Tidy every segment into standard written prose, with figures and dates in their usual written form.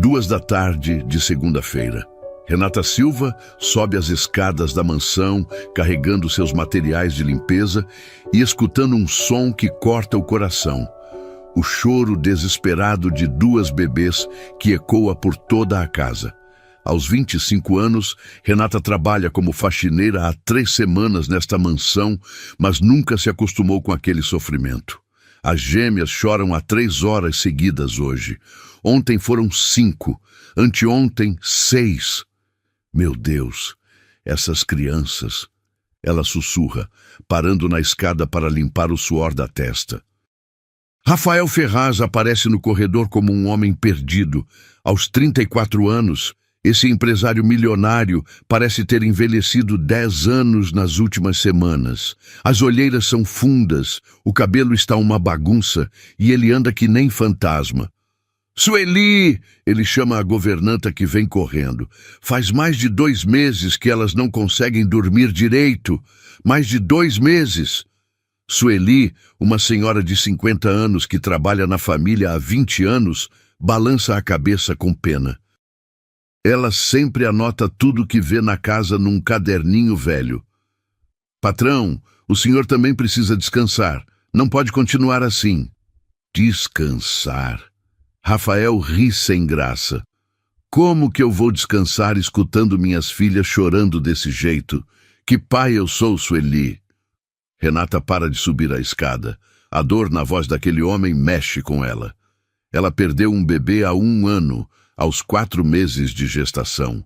2 da tarde de segunda-feira. Renata Silva sobe as escadas da mansão, carregando seus materiais de limpeza e escutando um som que corta o coração. O choro desesperado de 2 bebês que ecoa por toda a casa. Aos 25 anos, Renata trabalha como faxineira há 3 semanas nesta mansão, mas nunca se acostumou com aquele sofrimento. As gêmeas choram há 3 horas seguidas hoje. Ontem foram 5, anteontem 6. Meu Deus, essas crianças... Ela sussurra, parando na escada para limpar o suor da testa. Rafael Ferraz aparece no corredor como um homem perdido. Aos 34 anos, esse empresário milionário parece ter envelhecido 10 anos nas últimas semanas. As olheiras são fundas, o cabelo está uma bagunça e ele anda que nem fantasma. Sueli! Ele chama a governanta que vem correndo. Faz mais de 2 meses que elas não conseguem dormir direito. Mais de 2 meses. Sueli, uma senhora de 50 anos que trabalha na família há 20 anos, balança a cabeça com pena. Ela sempre anota tudo que vê na casa num caderninho velho. Patrão, o senhor também precisa descansar. Não pode continuar assim. Descansar. Rafael ri sem graça. Como que eu vou descansar escutando minhas filhas chorando desse jeito? Que pai eu sou, Sueli. Renata para de subir a escada. A dor na voz daquele homem mexe com ela. Ela perdeu um bebê há 1 ano, aos 4 meses de gestação.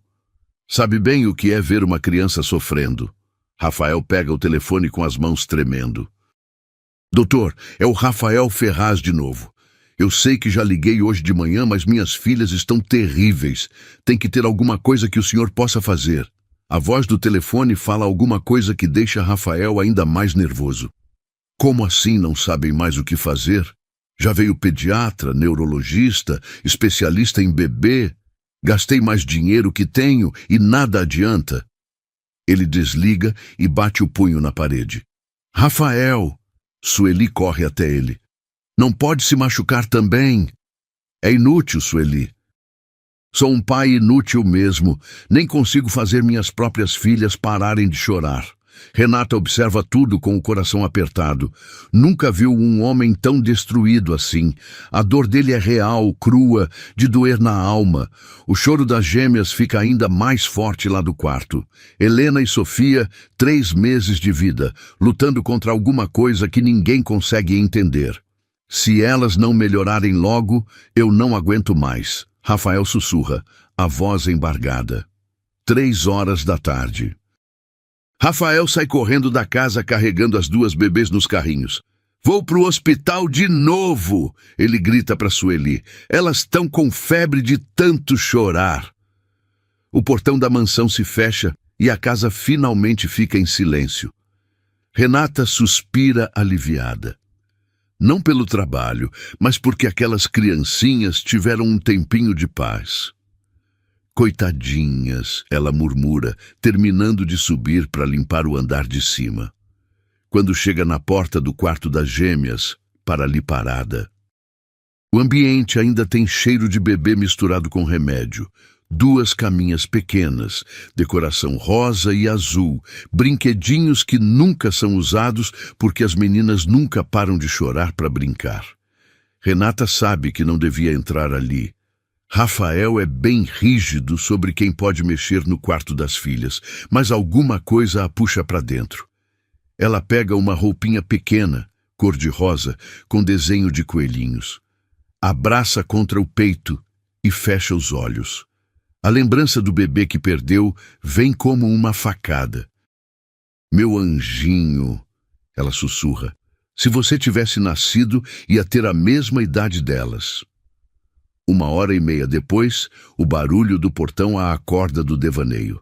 Sabe bem o que é ver uma criança sofrendo. Rafael pega o telefone com as mãos tremendo. Doutor, é o Rafael Ferraz de novo. Eu sei que já liguei hoje de manhã, mas minhas filhas estão terríveis. Tem que ter alguma coisa que o senhor possa fazer. A voz do telefone fala alguma coisa que deixa Rafael ainda mais nervoso. Como assim não sabem mais o que fazer? Já veio pediatra, neurologista, especialista em bebê. Gastei mais dinheiro que tenho e nada adianta. Ele desliga e bate o punho na parede. Rafael! Sueli corre até ele. Não pode se machucar também. É inútil, Sueli. Sou um pai inútil mesmo. Nem consigo fazer minhas próprias filhas pararem de chorar. Renata observa tudo com o coração apertado. Nunca viu um homem tão destruído assim. A dor dele é real, crua, de doer na alma. O choro das gêmeas fica ainda mais forte lá do quarto. Helena e Sofia, 3 meses de vida, lutando contra alguma coisa que ninguém consegue entender. Se elas não melhorarem logo, eu não aguento mais. Rafael sussurra, a voz embargada. 3 horas da tarde. Rafael sai correndo da casa carregando as 2 bebês nos carrinhos. Vou pro hospital de novo, ele grita para Sueli. Elas estão com febre de tanto chorar. O portão da mansão se fecha e a casa finalmente fica em silêncio. Renata suspira aliviada. Não pelo trabalho, mas porque aquelas criancinhas tiveram um tempinho de paz. Coitadinhas, ela murmura, terminando de subir para limpar o andar de cima. Quando chega na porta do quarto das gêmeas, para ali parada. O ambiente ainda tem cheiro de bebê misturado com remédio. 2 caminhas pequenas, decoração rosa e azul, brinquedinhos que nunca são usados porque as meninas nunca param de chorar para brincar. Renata sabe que não devia entrar ali. Rafael é bem rígido sobre quem pode mexer no quarto das filhas, mas alguma coisa a puxa para dentro. Ela pega uma roupinha pequena, cor-de-rosa, com desenho de coelhinhos. Abraça contra o peito e fecha os olhos. A lembrança do bebê que perdeu vem como uma facada. Meu anjinho, ela sussurra, se você tivesse nascido, ia ter a mesma idade delas. 1h30 depois, o barulho do portão a acorda do devaneio.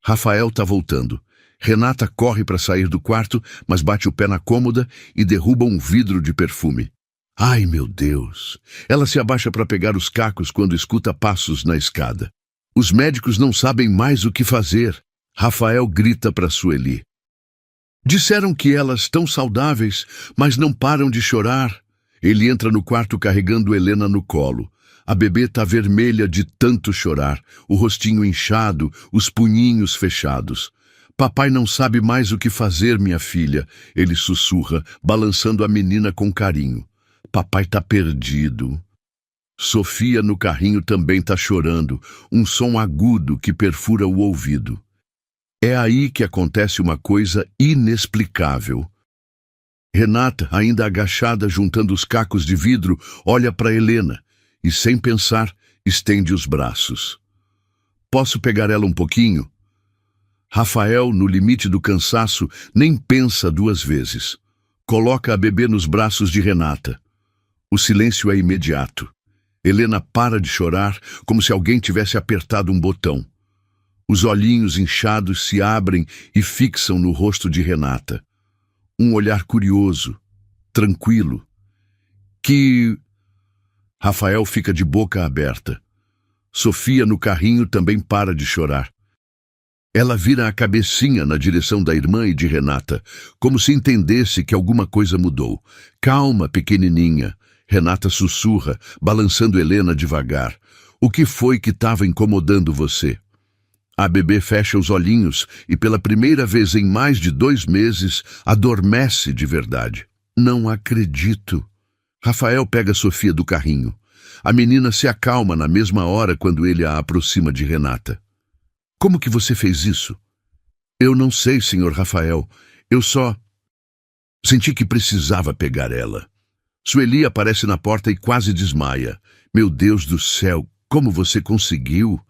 Rafael está voltando. Renata corre para sair do quarto, mas bate o pé na cômoda e derruba um vidro de perfume. Ai, meu Deus! Ela se abaixa para pegar os cacos quando escuta passos na escada. Os médicos não sabem mais o que fazer. Rafael grita para Sueli. Disseram que elas estão saudáveis, mas não param de chorar. Ele entra no quarto carregando Helena no colo. A bebê tá vermelha de tanto chorar, o rostinho inchado, os punhinhos fechados. Papai não sabe mais o que fazer, minha filha, ele sussurra, balançando a menina com carinho. Papai tá perdido. Sofia no carrinho também tá chorando, um som agudo que perfura o ouvido. É aí que acontece uma coisa inexplicável. Renata, ainda agachada juntando os cacos de vidro, olha para Helena e, sem pensar, estende os braços. Posso pegar ela um pouquinho? Rafael, no limite do cansaço, nem pensa duas vezes. Coloca a bebê nos braços de Renata. O silêncio é imediato. Helena para de chorar, como se alguém tivesse apertado um botão. Os olhinhos inchados se abrem e fixam no rosto de Renata. Um olhar curioso, tranquilo. Rafael fica de boca aberta. Sofia, no carrinho, também para de chorar. Ela vira a cabecinha na direção da irmã e de Renata, como se entendesse que alguma coisa mudou. Calma, pequenininha. Renata sussurra, balançando Helena devagar. O que foi que estava incomodando você? A bebê fecha os olhinhos e, pela primeira vez em mais de 2 meses, adormece de verdade. Não acredito. Rafael pega Sofia do carrinho. A menina se acalma na mesma hora quando ele a aproxima de Renata. Como que você fez isso? Eu não sei, senhor Rafael. Eu só senti que precisava pegar ela. Sueli aparece na porta e quase desmaia. Meu Deus do céu, como você conseguiu?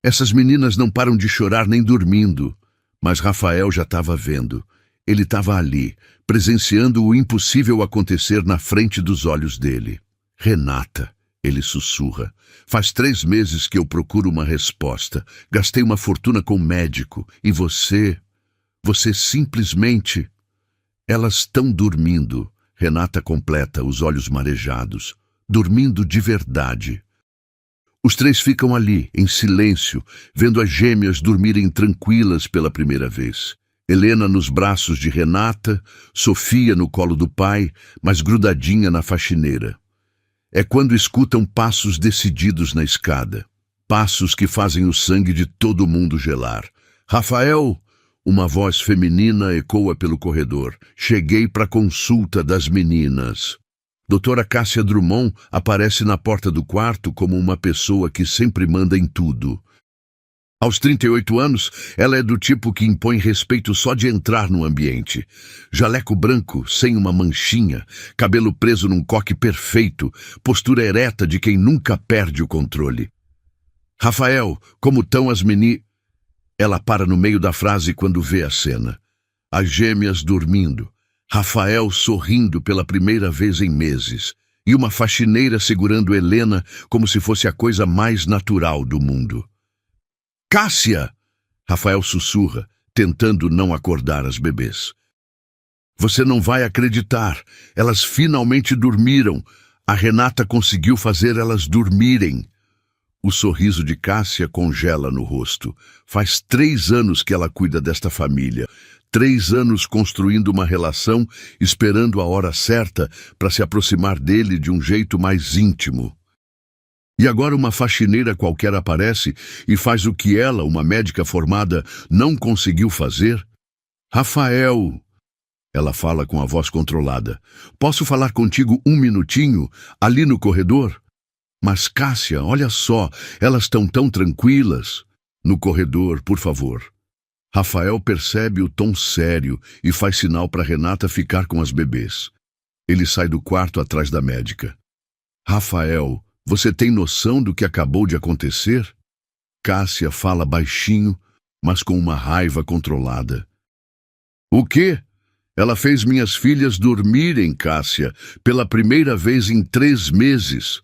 Essas meninas não param de chorar nem dormindo. Mas Rafael já estava vendo. Ele estava ali, presenciando o impossível acontecer na frente dos olhos dele. Renata, ele sussurra. Faz 3 meses que eu procuro uma resposta. Gastei uma fortuna com médico. E você simplesmente... Elas estão dormindo. Renata completa, os olhos marejados. Dormindo de verdade. Os 3 ficam ali, em silêncio, vendo as gêmeas dormirem tranquilas pela primeira vez. Helena nos braços de Renata, Sofia no colo do pai, mas grudadinha na faxineira. É quando escutam passos decididos na escada. Passos que fazem o sangue de todo mundo gelar. Rafael! Uma voz feminina ecoa pelo corredor. Cheguei para a consulta das meninas. Doutora Cássia Drummond aparece na porta do quarto como uma pessoa que sempre manda em tudo. Aos 38 anos, ela é do tipo que impõe respeito só de entrar no ambiente. Jaleco branco, sem uma manchinha, cabelo preso num coque perfeito, postura ereta de quem nunca perde o controle. Rafael, como estão as meninas? Ela para no meio da frase quando vê a cena. As gêmeas dormindo, Rafael sorrindo pela primeira vez em meses, e uma faxineira segurando Helena como se fosse a coisa mais natural do mundo. Cássia! Rafael sussurra, tentando não acordar as bebês. Você não vai acreditar. Elas finalmente dormiram. A Renata conseguiu fazer elas dormirem. O sorriso de Cássia congela no rosto. Faz 3 anos que ela cuida desta família. 3 anos construindo uma relação, esperando a hora certa para se aproximar dele de um jeito mais íntimo. E agora uma faxineira qualquer aparece e faz o que ela, uma médica formada, não conseguiu fazer? Rafael! Ela fala com a voz controlada. Posso falar contigo 1 minutinho, ali no corredor? Mas Cássia, olha só, elas estão tão tranquilas. No corredor, por favor. Rafael percebe o tom sério e faz sinal para Renata ficar com as bebês. Ele sai do quarto atrás da médica. Rafael, você tem noção do que acabou de acontecer? Cássia fala baixinho, mas com uma raiva controlada. O quê? Ela fez minhas filhas dormirem, Cássia, pela primeira vez em 3 meses.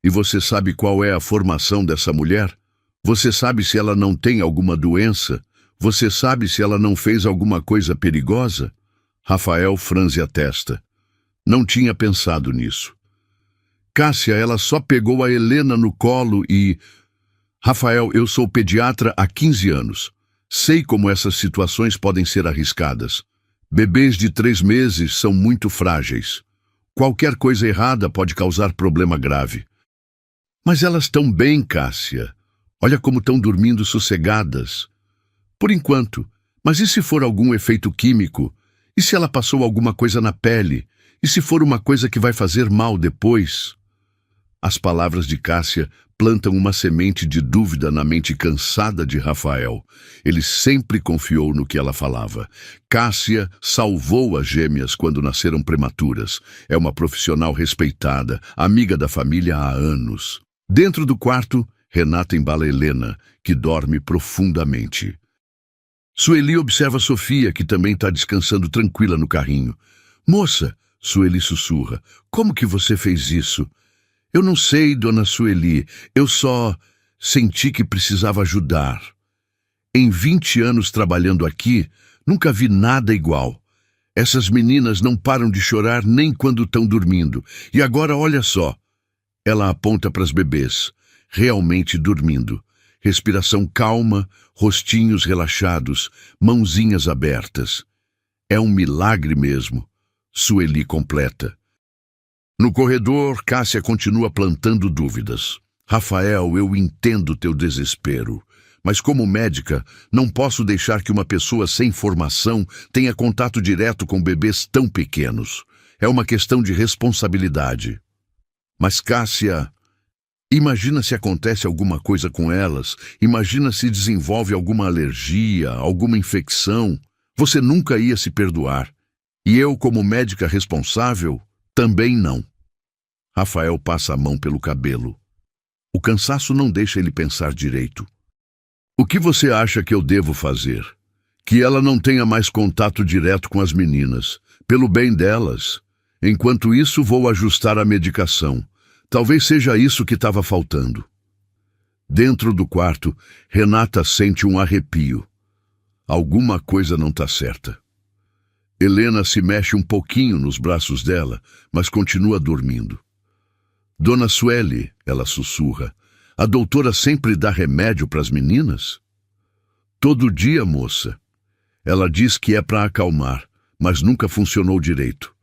E você sabe qual é a formação dessa mulher? Você sabe se ela não tem alguma doença? Você sabe se ela não fez alguma coisa perigosa? Rafael franze a testa. Não tinha pensado nisso. Cássia, ela só pegou a Helena no colo e... Rafael, eu sou pediatra há 15 anos. Sei como essas situações podem ser arriscadas. Bebês de 3 meses são muito frágeis. Qualquer coisa errada pode causar problema grave. Mas elas estão bem, Cássia. Olha como estão dormindo sossegadas. Por enquanto. Mas e se for algum efeito químico? E se ela passou alguma coisa na pele? E se for uma coisa que vai fazer mal depois? As palavras de Cássia plantam uma semente de dúvida na mente cansada de Rafael. Ele sempre confiou no que ela falava. Cássia salvou as gêmeas quando nasceram prematuras. É uma profissional respeitada, amiga da família há anos. Dentro do quarto, Renata embala Helena, que dorme profundamente. Sueli observa Sofia, que também está descansando tranquila no carrinho. Moça, Sueli sussurra, como que você fez isso? Eu não sei, dona Sueli, eu só senti que precisava ajudar. Em 20 anos trabalhando aqui, nunca vi nada igual. Essas meninas não param de chorar nem quando estão dormindo. E agora olha só. Ela aponta para as bebês, realmente dormindo. Respiração calma, rostinhos relaxados, mãozinhas abertas. É um milagre mesmo. Sueli completa. No corredor, Cássia continua plantando dúvidas. Rafael, eu entendo teu desespero, mas como médica, não posso deixar que uma pessoa sem formação tenha contato direto com bebês tão pequenos. É uma questão de responsabilidade. Mas Cássia, imagina se acontece alguma coisa com elas, imagina se desenvolve alguma alergia, alguma infecção. Você nunca ia se perdoar. E eu, como médica responsável, também não. Rafael passa a mão pelo cabelo. O cansaço não deixa ele pensar direito. O que você acha que eu devo fazer? Que ela não tenha mais contato direto com as meninas, pelo bem delas. Enquanto isso, vou ajustar a medicação. Talvez seja isso que estava faltando. Dentro do quarto, Renata sente um arrepio. Alguma coisa não está certa. Helena se mexe um pouquinho nos braços dela, mas continua dormindo. Dona Sueli, ela sussurra, a doutora sempre dá remédio para as meninas? Todo dia, moça. Ela diz que é para acalmar, mas nunca funcionou direito.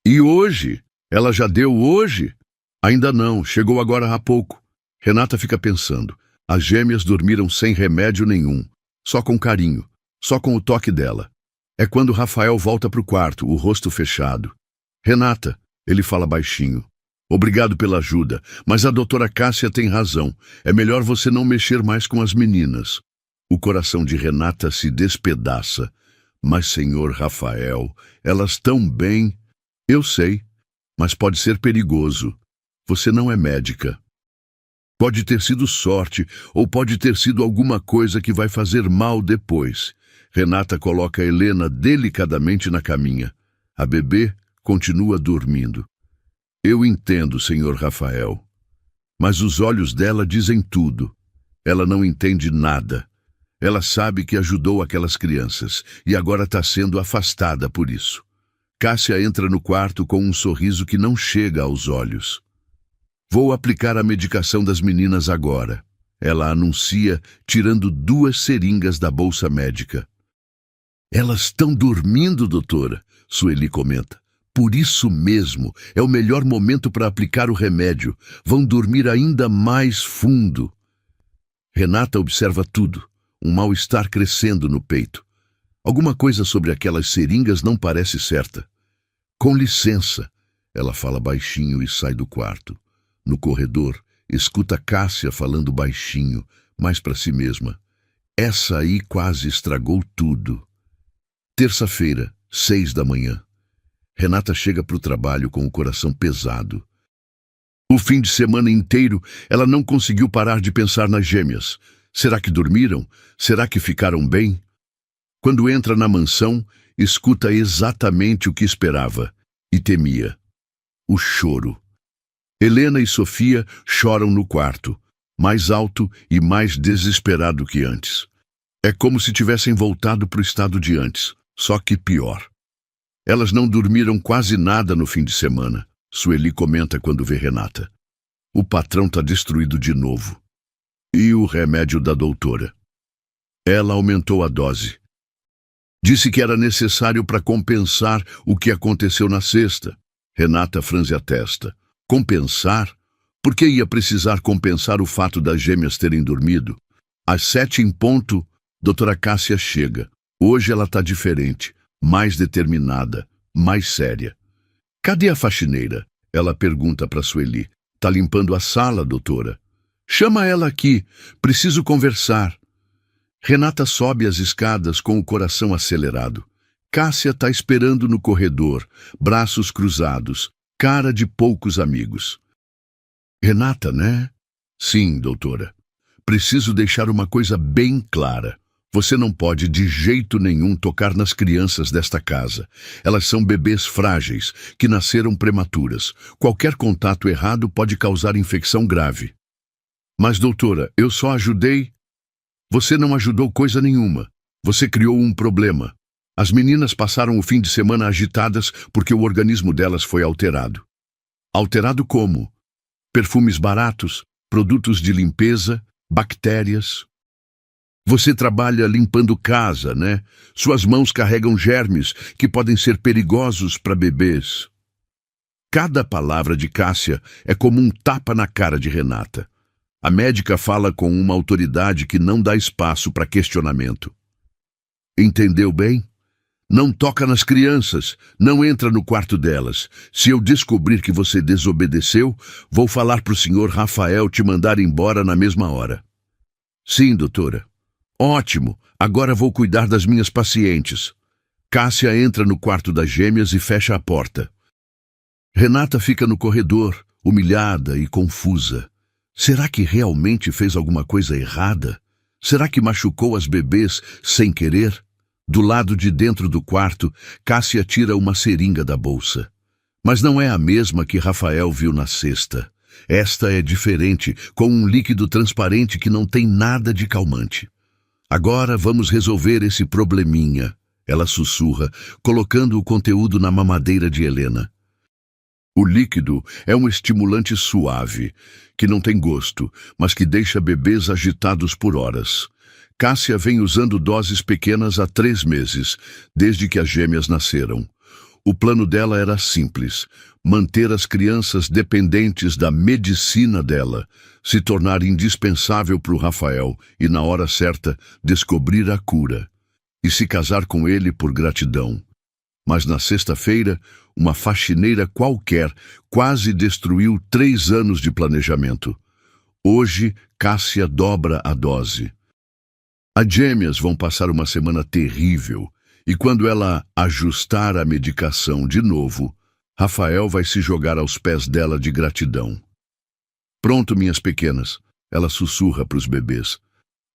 E hoje? Ela já deu hoje? Ainda não, chegou agora há pouco. Renata fica pensando. As gêmeas dormiram sem remédio nenhum, só com carinho, só com o toque dela. É quando Rafael volta para o quarto, o rosto fechado. Renata, ele fala baixinho. Obrigado pela ajuda, mas a doutora Cássia tem razão. É melhor você não mexer mais com as meninas. O coração de Renata se despedaça. Mas, senhor Rafael, elas estão bem. Eu sei, mas pode ser perigoso. Você não é médica. Pode ter sido sorte, ou pode ter sido alguma coisa que vai fazer mal depois. Renata coloca Helena delicadamente na caminha. A bebê continua dormindo. Eu entendo, senhor Rafael. Mas os olhos dela dizem tudo. Ela não entende nada. Ela sabe que ajudou aquelas crianças e agora está sendo afastada por isso. Cássia entra no quarto com um sorriso que não chega aos olhos. Vou aplicar a medicação das meninas agora. Ela anuncia, tirando 2 seringas da bolsa médica. Elas estão dormindo, doutora, Sueli comenta. Por isso mesmo, é o melhor momento para aplicar o remédio. Vão dormir ainda mais fundo. Renata observa tudo, um mal-estar crescendo no peito. Alguma coisa sobre aquelas seringas não parece certa. Com licença, ela fala baixinho e sai do quarto. No corredor, escuta Cássia falando baixinho, mais para si mesma. Essa aí quase estragou tudo. Terça-feira, 6 da manhã. Renata chega para o trabalho com o coração pesado. O fim de semana inteiro, ela não conseguiu parar de pensar nas gêmeas. Será que dormiram? Será que ficaram bem? Quando entra na mansão, escuta exatamente o que esperava e temia. O choro. Helena e Sofia choram no quarto, mais alto e mais desesperado que antes. É como se tivessem voltado para o estado de antes, só que pior. Elas não dormiram quase nada no fim de semana, Sueli comenta quando vê Renata. O patrão está destruído de novo. E o remédio da doutora? Ela aumentou a dose. Disse que era necessário para compensar o que aconteceu na sexta. Renata franze a testa. Compensar? Por que ia precisar compensar o fato das gêmeas terem dormido? Às 7 em ponto, doutora Cássia chega. Hoje ela está diferente, mais determinada, mais séria. Cadê a faxineira? Ela pergunta para Sueli. Tá limpando a sala, doutora. Chama ela aqui, preciso conversar. Renata sobe as escadas com o coração acelerado. Cássia está esperando no corredor, braços cruzados, cara de poucos amigos. Renata, né? Sim, doutora. Preciso deixar uma coisa bem clara. Você não pode de jeito nenhum tocar nas crianças desta casa. Elas são bebês frágeis, que nasceram prematuras. Qualquer contato errado pode causar infecção grave. Mas, doutora, eu só ajudei... Você não ajudou coisa nenhuma. Você criou um problema. As meninas passaram o fim de semana agitadas porque o organismo delas foi alterado. Alterado como? Perfumes baratos, produtos de limpeza, bactérias... Você trabalha limpando casa, né? Suas mãos carregam germes que podem ser perigosos para bebês. Cada palavra de Cássia é como um tapa na cara de Renata. A médica fala com uma autoridade que não dá espaço para questionamento. Entendeu bem? Não toca nas crianças, não entra no quarto delas. Se eu descobrir que você desobedeceu, vou falar para o senhor Rafael te mandar embora na mesma hora. Sim, doutora. Ótimo, agora vou cuidar das minhas pacientes. Cássia entra no quarto das gêmeas e fecha a porta. Renata fica no corredor, humilhada e confusa. Será que realmente fez alguma coisa errada? Será que machucou as bebês sem querer? Do lado de dentro do quarto, Cássia tira uma seringa da bolsa. Mas não é a mesma que Rafael viu na cesta. Esta é diferente, com um líquido transparente que não tem nada de calmante. Agora vamos resolver esse probleminha, ela sussurra, colocando o conteúdo na mamadeira de Helena. O líquido é um estimulante suave, que não tem gosto, mas que deixa bebês agitados por horas. Cássia vem usando doses pequenas há 3 meses, desde que as gêmeas nasceram. O plano dela era simples: manter as crianças dependentes da medicina dela, se tornar indispensável para o Rafael e, na hora certa, descobrir a cura, e se casar com ele por gratidão. Mas na sexta-feira, uma faxineira qualquer quase destruiu 3 anos de planejamento. Hoje, Cássia dobra a dose. As gêmeas vão passar uma semana terrível, e quando ela ajustar a medicação de novo, Rafael vai se jogar aos pés dela de gratidão. Pronto, minhas pequenas, ela sussurra para os bebês.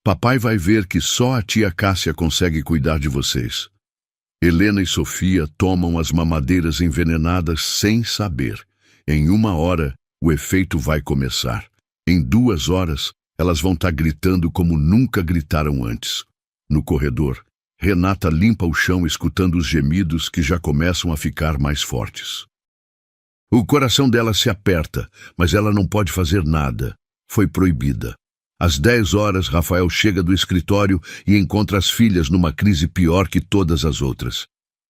Papai vai ver que só a tia Cássia consegue cuidar de vocês. Helena e Sofia tomam as mamadeiras envenenadas sem saber. Em 1 hora, o efeito vai começar. Em 2 horas, elas vão estar gritando como nunca gritaram antes. No corredor, Renata limpa o chão escutando os gemidos que já começam a ficar mais fortes. O coração dela se aperta, mas ela não pode fazer nada. Foi proibida. Às 10 horas, Rafael chega do escritório e encontra as filhas numa crise pior que todas as outras.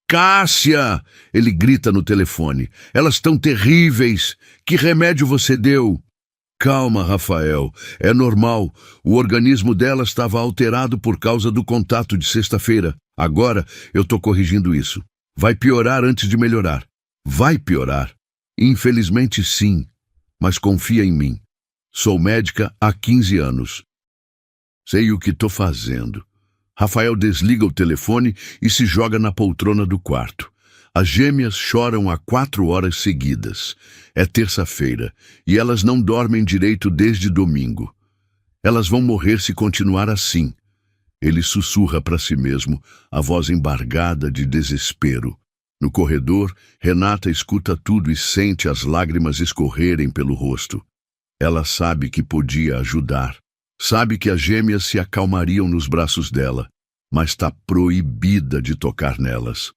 Cássia! Ele grita no telefone. Elas estão terríveis! Que remédio você deu? Calma, Rafael. É normal. O organismo dela estava alterado por causa do contato de sexta-feira. Agora eu estou corrigindo isso. Vai piorar antes de melhorar. Vai piorar. Infelizmente, sim. Mas confia em mim. Sou médica há 15 anos. Sei o que estou fazendo. Rafael desliga o telefone e se joga na poltrona do quarto. As gêmeas choram há 4 horas seguidas. É terça-feira e elas não dormem direito desde domingo. Elas vão morrer se continuar assim. Ele sussurra para si mesmo, a voz embargada de desespero. No corredor, Renata escuta tudo e sente as lágrimas escorrerem pelo rosto. Ela sabe que podia ajudar. Sabe que as gêmeas se acalmariam nos braços dela, mas está proibida de tocar nelas.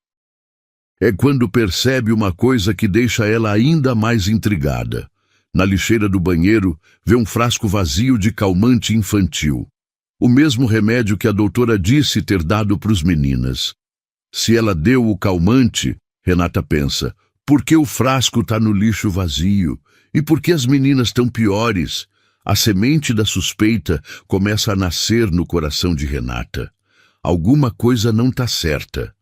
É quando percebe uma coisa que deixa ela ainda mais intrigada. Na lixeira do banheiro, vê um frasco vazio de calmante infantil. O mesmo remédio que a doutora disse ter dado para os meninas. Se ela deu o calmante, Renata pensa, por que o frasco está no lixo vazio? E por que as meninas tão piores? A semente da suspeita começa a nascer no coração de Renata. Alguma coisa não está certa.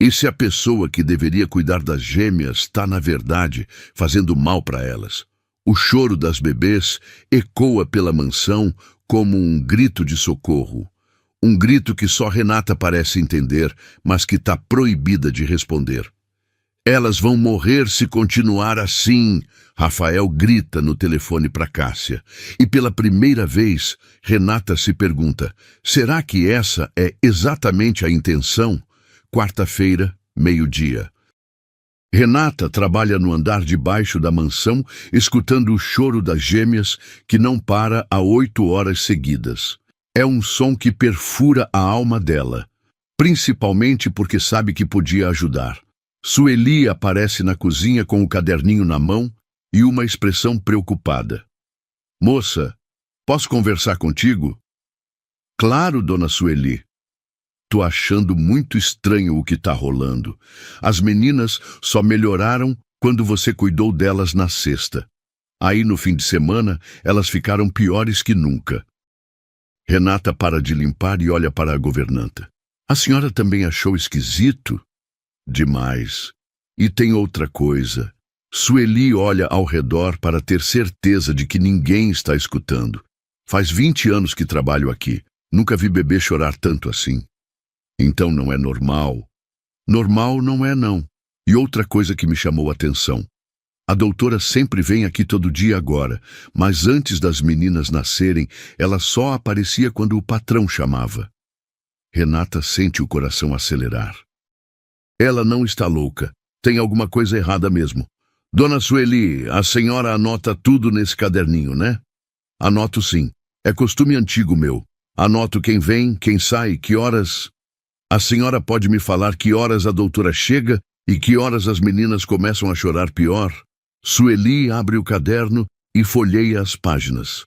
E se a pessoa que deveria cuidar das gêmeas está, na verdade, fazendo mal para elas? O choro das bebês ecoa pela mansão como um grito de socorro. Um grito que só Renata parece entender, mas que está proibida de responder. Elas vão morrer se continuar assim, Rafael grita no telefone para Cássia. E pela primeira vez, Renata se pergunta, será que essa é exatamente a intenção? Quarta-feira, meio-dia. Renata trabalha no andar de baixo da mansão, escutando o choro das gêmeas, que não para há 8 horas seguidas. É um som que perfura a alma dela, principalmente porque sabe que podia ajudar. Sueli aparece na cozinha com o caderninho na mão e uma expressão preocupada. Moça, posso conversar contigo? Claro, dona Sueli. Tô achando muito estranho o que tá rolando. As meninas só melhoraram quando você cuidou delas na sexta. Aí, no fim de semana, elas ficaram piores que nunca. Renata para de limpar e olha para a governanta. A senhora também achou esquisito? Demais. E tem outra coisa. Sueli olha ao redor para ter certeza de que ninguém está escutando. Faz 20 anos que trabalho aqui. Nunca vi bebê chorar tanto assim. Então não é normal. Normal não é, não. E outra coisa que me chamou a atenção. A doutora sempre vem aqui todo dia agora, mas antes das meninas nascerem, ela só aparecia quando o patrão chamava. Renata sente o coração acelerar. Ela não está louca. Tem alguma coisa errada mesmo. Dona Sueli, a senhora anota tudo nesse caderninho, né? Anoto sim. É costume antigo meu. Anoto quem vem, quem sai, que horas... A senhora pode me falar que horas a doutora chega e que horas as meninas começam a chorar pior? Sueli abre o caderno e folheia as páginas.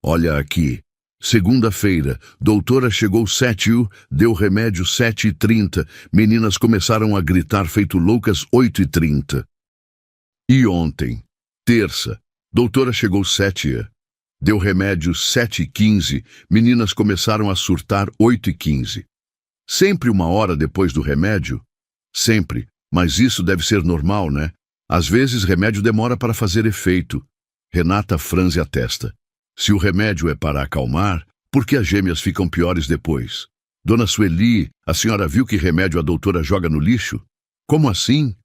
Olha aqui. Segunda-feira, doutora chegou 7h, deu remédio 7h30, meninas começaram a gritar feito loucas 8h30. E ontem, terça, doutora chegou 7h, deu remédio 7h15, meninas começaram a surtar 8h15. Sempre 1 hora depois do remédio? Sempre, mas isso deve ser normal, né? Às vezes remédio demora para fazer efeito. Renata franze a testa. Se o remédio é para acalmar, por que as gêmeas ficam piores depois? Dona Sueli, a senhora viu que remédio a doutora joga no lixo? Como assim?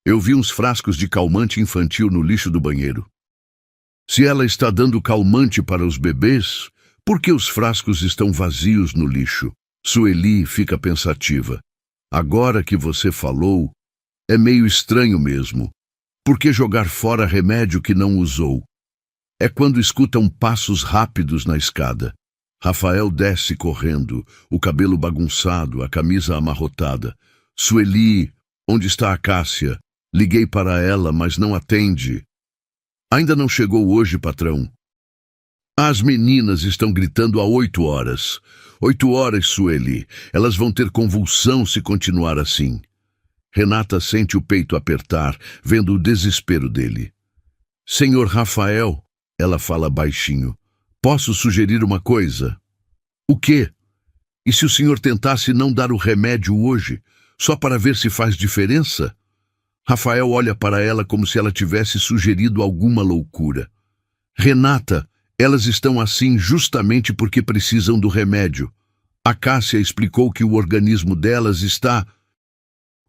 Eu vi uns frascos de calmante infantil no lixo do banheiro. Se ela está dando calmante para os bebês, por que os frascos estão vazios no lixo? Sueli fica pensativa. Agora que você falou, é meio estranho mesmo. Por que jogar fora remédio que não usou? É quando escutam passos rápidos na escada. Rafael desce correndo, o cabelo bagunçado, a camisa amarrotada. Sueli, onde está a Cássia? Liguei para ela, mas não atende. Ainda não chegou hoje, patrão. As meninas estão gritando há 8 horas. 8 horas, Sueli. Elas vão ter convulsão se continuar assim. Renata sente o peito apertar, vendo o desespero dele. Senhor Rafael, ela fala baixinho, posso sugerir uma coisa? O quê? E se o senhor tentasse não dar o remédio hoje, só para ver se faz diferença? Rafael olha para ela como se ela tivesse sugerido alguma loucura. Renata, elas estão assim justamente porque precisam do remédio. A Cássia explicou que o organismo delas está...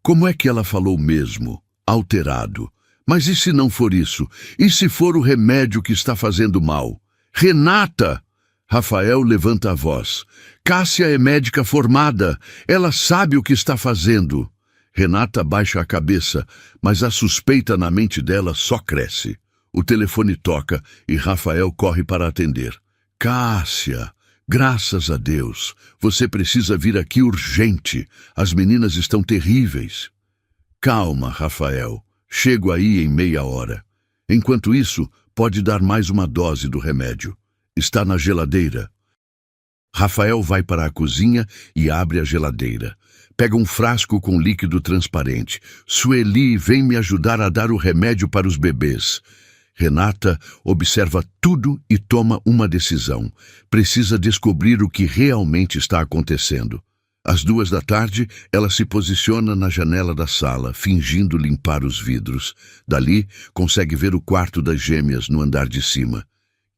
Como é que ela falou mesmo? Alterado. Mas e se não for isso? E se for o remédio que está fazendo mal? Renata! Rafael levanta a voz. Cássia é médica formada. Ela sabe o que está fazendo. Renata baixa a cabeça, mas a suspeita na mente dela só cresce. O telefone toca e Rafael corre para atender. Cássia, graças a Deus, você precisa vir aqui urgente. As meninas estão terríveis. Calma, Rafael. Chego aí em meia hora. Enquanto isso, pode dar mais uma dose do remédio. Está na geladeira. Rafael vai para a cozinha e abre a geladeira. Pega um frasco com líquido transparente. Sueli, vem me ajudar a dar o remédio para os bebês. Renata observa tudo e toma uma decisão. Precisa descobrir o que realmente está acontecendo. Às 2 da tarde, ela se posiciona na janela da sala, fingindo limpar os vidros. Dali, consegue ver o quarto das gêmeas no andar de cima.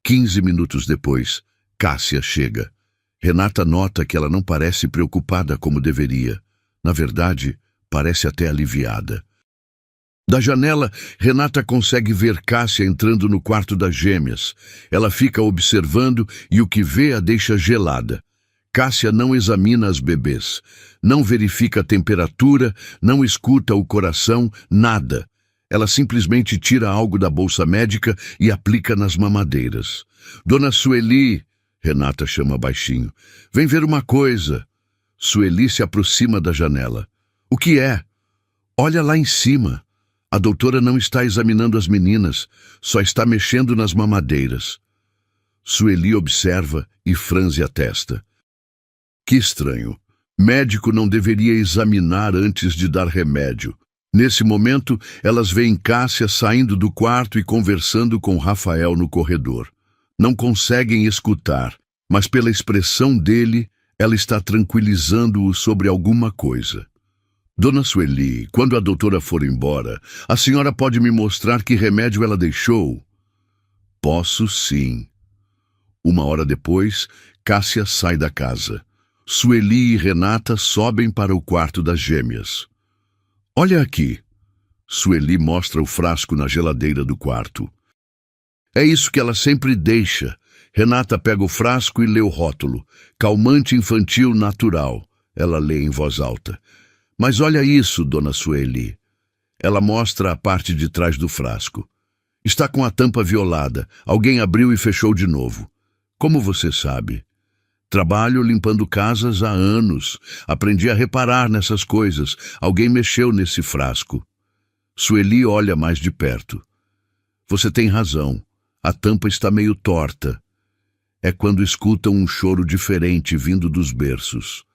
15 minutos depois, Cássia chega. Renata nota que ela não parece preocupada como deveria. Na verdade, parece até aliviada. Da janela, Renata consegue ver Cássia entrando no quarto das gêmeas. Ela fica observando e o que vê a deixa gelada. Cássia não examina as bebês, não verifica a temperatura, não escuta o coração, nada. Ela simplesmente tira algo da bolsa médica e aplica nas mamadeiras. Dona Sueli, Renata chama baixinho, vem ver uma coisa. Sueli se aproxima da janela. O que é? Olha lá em cima. A doutora não está examinando as meninas, só está mexendo nas mamadeiras. Sueli observa e franze a testa. Que estranho. Médico não deveria examinar antes de dar remédio. Nesse momento, elas veem Cássia saindo do quarto e conversando com Rafael no corredor. Não conseguem escutar, mas pela expressão dele, ela está tranquilizando-o sobre alguma coisa. Dona Sueli, quando a doutora for embora, a senhora pode me mostrar que remédio ela deixou? Posso sim. 1 hora depois, Cássia sai da casa. Sueli e Renata sobem para o quarto das gêmeas. Olha aqui. Sueli mostra o frasco na geladeira do quarto. É isso que ela sempre deixa. Renata pega o frasco e lê o rótulo. Calmante infantil natural. Ela lê em voz alta. Mas olha isso, Dona Sueli. Ela mostra a parte de trás do frasco. Está com a tampa violada. Alguém abriu e fechou de novo. Como você sabe? Trabalho limpando casas há anos. Aprendi a reparar nessas coisas. Alguém mexeu nesse frasco. Sueli olha mais de perto. Você tem razão. A tampa está meio torta. É quando escutam um choro diferente vindo dos berços.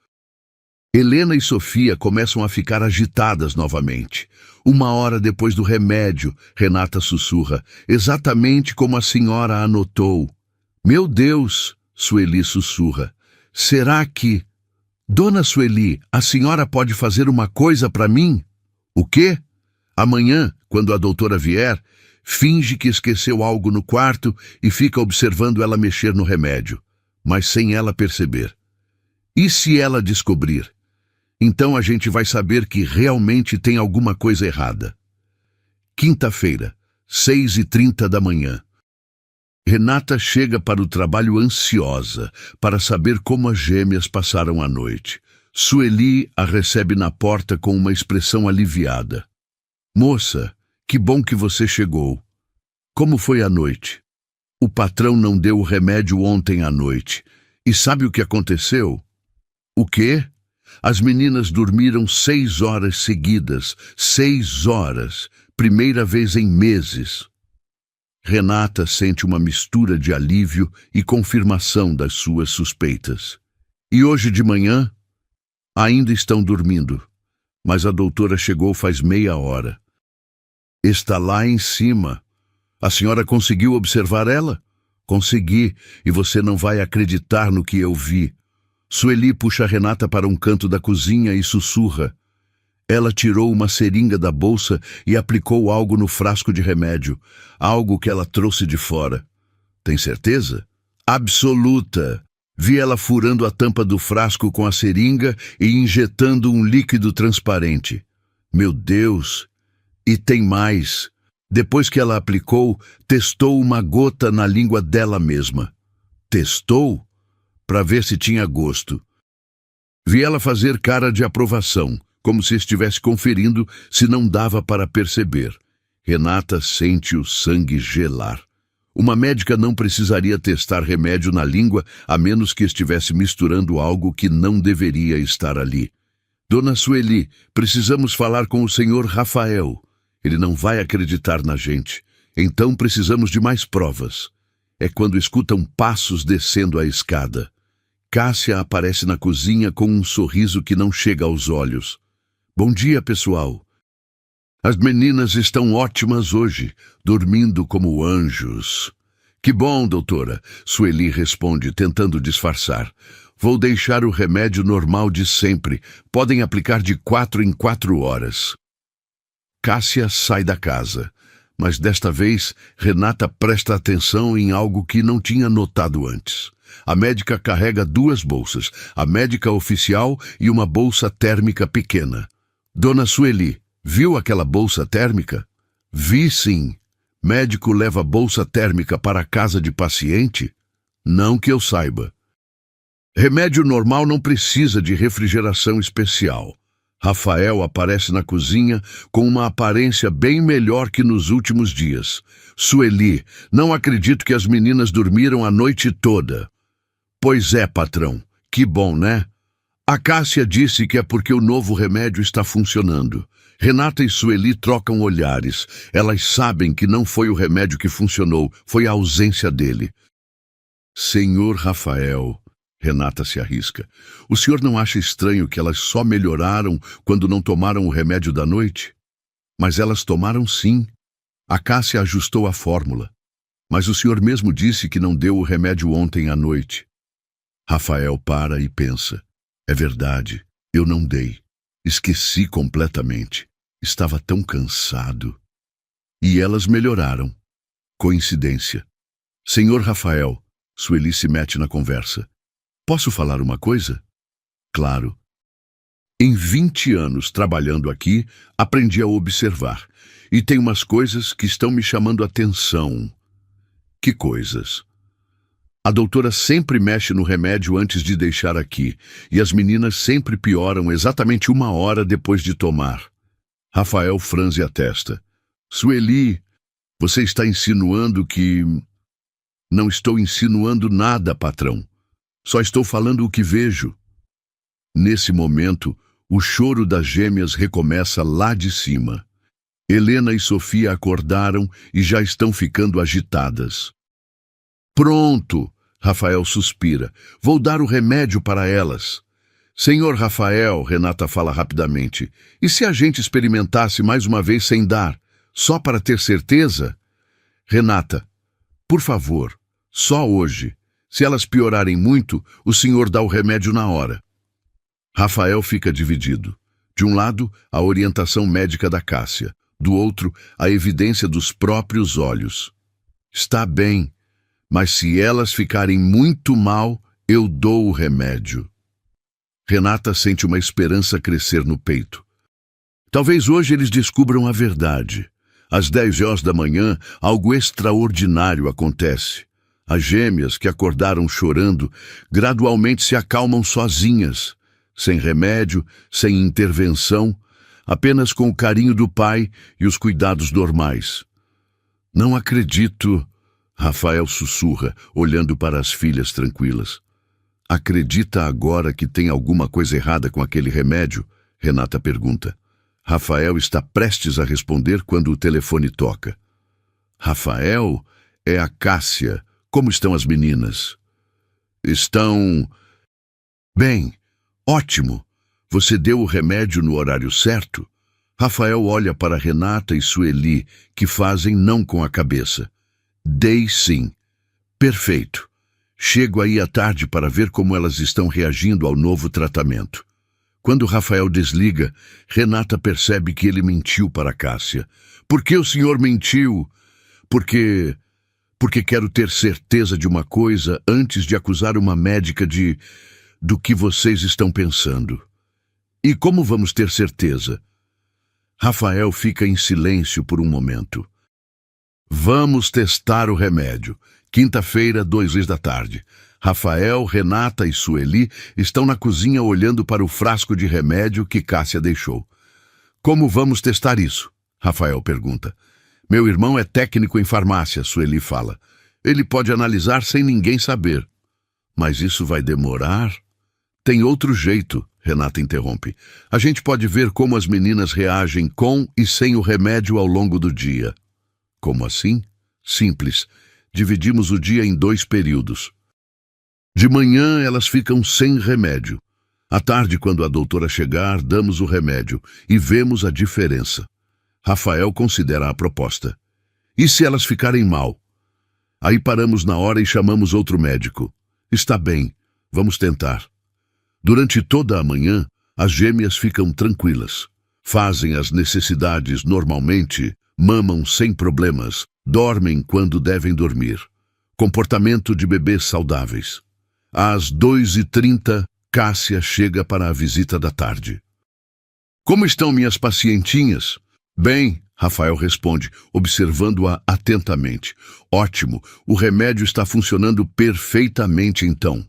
Helena e Sofia começam a ficar agitadas novamente. 1 hora depois do remédio, Renata sussurra, exatamente como a senhora anotou. Meu Deus, Sueli sussurra. Será que... Dona Sueli, a senhora pode fazer uma coisa para mim? O quê? Amanhã, quando a doutora vier, finge que esqueceu algo no quarto e fica observando ela mexer no remédio, mas sem ela perceber. E se ela descobrir? Então a gente vai saber que realmente tem alguma coisa errada. Quinta-feira, 6h30 da manhã. Renata chega para o trabalho ansiosa para saber como as gêmeas passaram a noite. Sueli a recebe na porta com uma expressão aliviada. Moça, que bom que você chegou. Como foi a noite? O patrão não deu o remédio ontem à noite. E sabe o que aconteceu? O quê? As meninas dormiram 6 horas seguidas. 6 horas. Primeira vez em meses. Renata sente uma mistura de alívio e confirmação das suas suspeitas. E hoje de manhã? Ainda estão dormindo. Mas a doutora chegou faz meia hora. Está lá em cima. A senhora conseguiu observar ela? Consegui, e você não vai acreditar no que eu vi. Sueli puxa Renata para um canto da cozinha e sussurra. Ela tirou uma seringa da bolsa e aplicou algo no frasco de remédio, algo que ela trouxe de fora. Tem certeza? Absoluta. Vi ela furando a tampa do frasco com a seringa e injetando um líquido transparente. Meu Deus! E tem mais. Depois que ela aplicou, testou uma gota na língua dela mesma. Testou? Para ver se tinha gosto. Vi ela fazer cara de aprovação, como se estivesse conferindo se não dava para perceber. Renata sente o sangue gelar. Uma médica não precisaria testar remédio na língua a menos que estivesse misturando algo que não deveria estar ali. Dona Sueli, precisamos falar com o senhor Rafael. Ele não vai acreditar na gente. Então precisamos de mais provas. É quando escutam passos descendo a escada. Cássia aparece na cozinha com um sorriso que não chega aos olhos. Bom dia, pessoal. As meninas estão ótimas hoje, dormindo como anjos. Que bom, doutora, Sueli responde, tentando disfarçar. Vou deixar o remédio normal de sempre. Podem aplicar de 4 em 4 horas. Cássia sai da casa, mas desta vez Renata presta atenção em algo que não tinha notado antes. A médica carrega 2 bolsas, a médica oficial e uma bolsa térmica pequena. Dona Sueli, viu aquela bolsa térmica? Vi sim. Médico leva bolsa térmica para a casa de paciente? Não que eu saiba. Remédio normal não precisa de refrigeração especial. Rafael aparece na cozinha com uma aparência bem melhor que nos últimos dias. Sueli, não acredito que as meninas dormiram a noite toda. Pois é, patrão. Que bom, né? A Cássia disse que é porque o novo remédio está funcionando. Renata e Sueli trocam olhares. Elas sabem que não foi o remédio que funcionou, foi a ausência dele. Senhor Rafael, Renata se arrisca. O senhor não acha estranho que elas só melhoraram quando não tomaram o remédio da noite? Mas elas tomaram sim. A Cássia ajustou a fórmula. Mas o senhor mesmo disse que não deu o remédio ontem à noite. Rafael para e pensa. É verdade, eu não dei. Esqueci completamente. Estava tão cansado. E elas melhoraram. Coincidência. Senhor Rafael, Sueli se mete na conversa. Posso falar uma coisa? Claro. Em 20 anos trabalhando aqui, aprendi a observar. E tem umas coisas que estão me chamando a atenção. Que coisas? A doutora sempre mexe no remédio antes de deixar aqui, e as meninas sempre pioram exatamente 1 hora depois de tomar. Rafael franze a testa. Sueli, você está insinuando que... Não estou insinuando nada, patrão. Só estou falando o que vejo. Nesse momento, o choro das gêmeas recomeça lá de cima. Helena e Sofia acordaram e já estão ficando agitadas. Pronto, Rafael suspira. Vou dar o remédio para elas. Senhor Rafael, Renata fala rapidamente, e se a gente experimentasse mais uma vez sem dar, só para ter certeza? Renata, por favor, só hoje. Se elas piorarem muito, o senhor dá o remédio na hora. Rafael fica dividido. De um lado, a orientação médica da Cássia. Do outro, a evidência dos próprios olhos. Está bem, mas se elas ficarem muito mal, eu dou o remédio. Renata sente uma esperança crescer no peito. Talvez hoje eles descubram a verdade. Às 10 horas da manhã, algo extraordinário acontece. As gêmeas, que acordaram chorando, gradualmente se acalmam sozinhas, sem remédio, sem intervenção, apenas com o carinho do pai e os cuidados normais. Não acredito, Rafael sussurra, olhando para as filhas tranquilas. Acredita agora que tem alguma coisa errada com aquele remédio? Renata pergunta. Rafael está prestes a responder quando o telefone toca. Rafael, é a Cássia. Como estão as meninas? Estão... Bem, ótimo. Você deu o remédio no horário certo? Rafael olha para Renata e Sueli, que fazem não com a cabeça. Dei sim. Perfeito. Chego aí à tarde para ver como elas estão reagindo ao novo tratamento. Quando Rafael desliga, Renata percebe que ele mentiu para Cássia. Por que o senhor mentiu? Porque quero ter certeza de uma coisa antes de acusar uma médica do que vocês estão pensando. E como vamos ter certeza? Rafael fica em silêncio por um momento. Vamos testar o remédio. Quinta-feira, 14h. Rafael, Renata e Sueli estão na cozinha olhando para o frasco de remédio que Cássia deixou. Como vamos testar isso? Rafael pergunta. Meu irmão é técnico em farmácia, Sueli fala. Ele pode analisar sem ninguém saber. Mas isso vai demorar? Tem outro jeito, Renata interrompe. A gente pode ver como as meninas reagem com e sem o remédio ao longo do dia. Como assim? Simples. Dividimos o dia em 2 períodos. De manhã elas ficam sem remédio. À tarde, quando a doutora chegar, damos o remédio e vemos a diferença. Rafael considera a proposta. E se elas ficarem mal? Aí paramos na hora e chamamos outro médico. Está bem, vamos tentar. Durante toda a manhã, as gêmeas ficam tranquilas. Fazem as necessidades normalmente, mamam sem problemas, dormem quando devem dormir. Comportamento de bebês saudáveis. Às 2h30, Cássia chega para a visita da tarde. Como estão minhas pacientinhas? Bem, Rafael responde, observando-a atentamente. Ótimo, o remédio está funcionando perfeitamente então.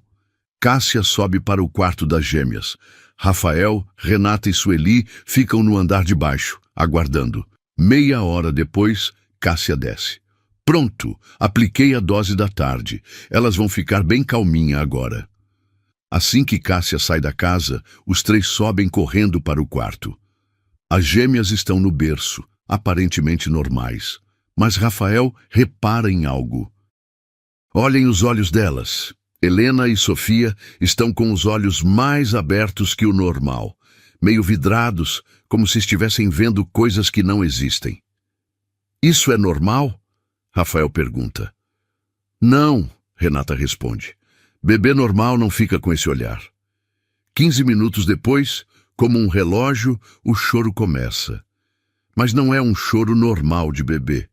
Cássia sobe para o quarto das gêmeas. Rafael, Renata e Sueli ficam no andar de baixo, aguardando. Meia hora depois, Cássia desce. Pronto, apliquei a dose da tarde. Elas vão ficar bem calminha agora. Assim que Cássia sai da casa, os três sobem correndo para o quarto. As gêmeas estão no berço, aparentemente normais. Mas Rafael repara em algo. Olhem os olhos delas. Helena e Sofia estão com os olhos mais abertos que o normal, meio vidrados, como se estivessem vendo coisas que não existem. Isso é normal? Rafael pergunta. Não, Renata responde. Bebê normal não fica com esse olhar. 15 minutos depois, como um relógio, o choro começa. Mas não é um choro normal de bebê.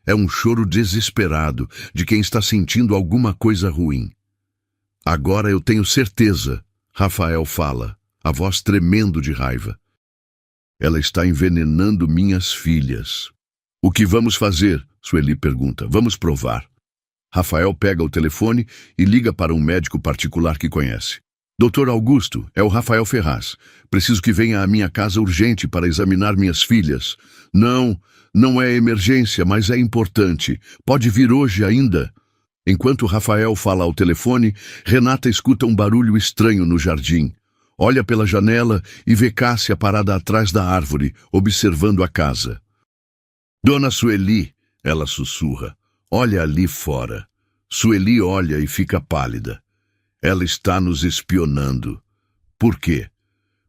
É um choro desesperado de quem está sentindo alguma coisa ruim. Agora eu tenho certeza, Rafael fala, a voz tremendo de raiva. Ela está envenenando minhas filhas. O que vamos fazer? Sueli pergunta. Vamos provar. Rafael pega o telefone e liga para um médico particular que conhece. Doutor Augusto, é o Rafael Ferraz. Preciso que venha à minha casa urgente para examinar minhas filhas. Não é emergência, mas é importante. Pode vir hoje ainda? Enquanto Rafael fala ao telefone, Renata escuta um barulho estranho no jardim. Olha pela janela e vê Cássia parada atrás da árvore, observando a casa. Dona Sueli, ela sussurra, olha ali fora. Sueli olha e fica pálida. Ela está nos espionando. Por quê?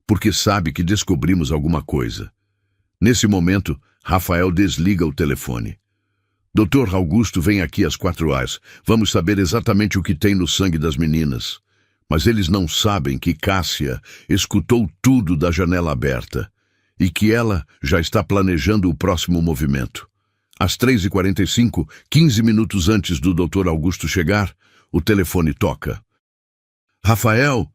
Porque sabe que descobrimos alguma coisa. Nesse momento, Rafael desliga o telefone. Doutor Augusto vem aqui às 4h. Vamos saber exatamente o que tem no sangue das meninas. Mas eles não sabem que Cássia escutou tudo da janela aberta e que ela já está planejando o próximo movimento. Às 3h45, 15 minutos antes do Dr. Augusto chegar, o telefone toca. Rafael,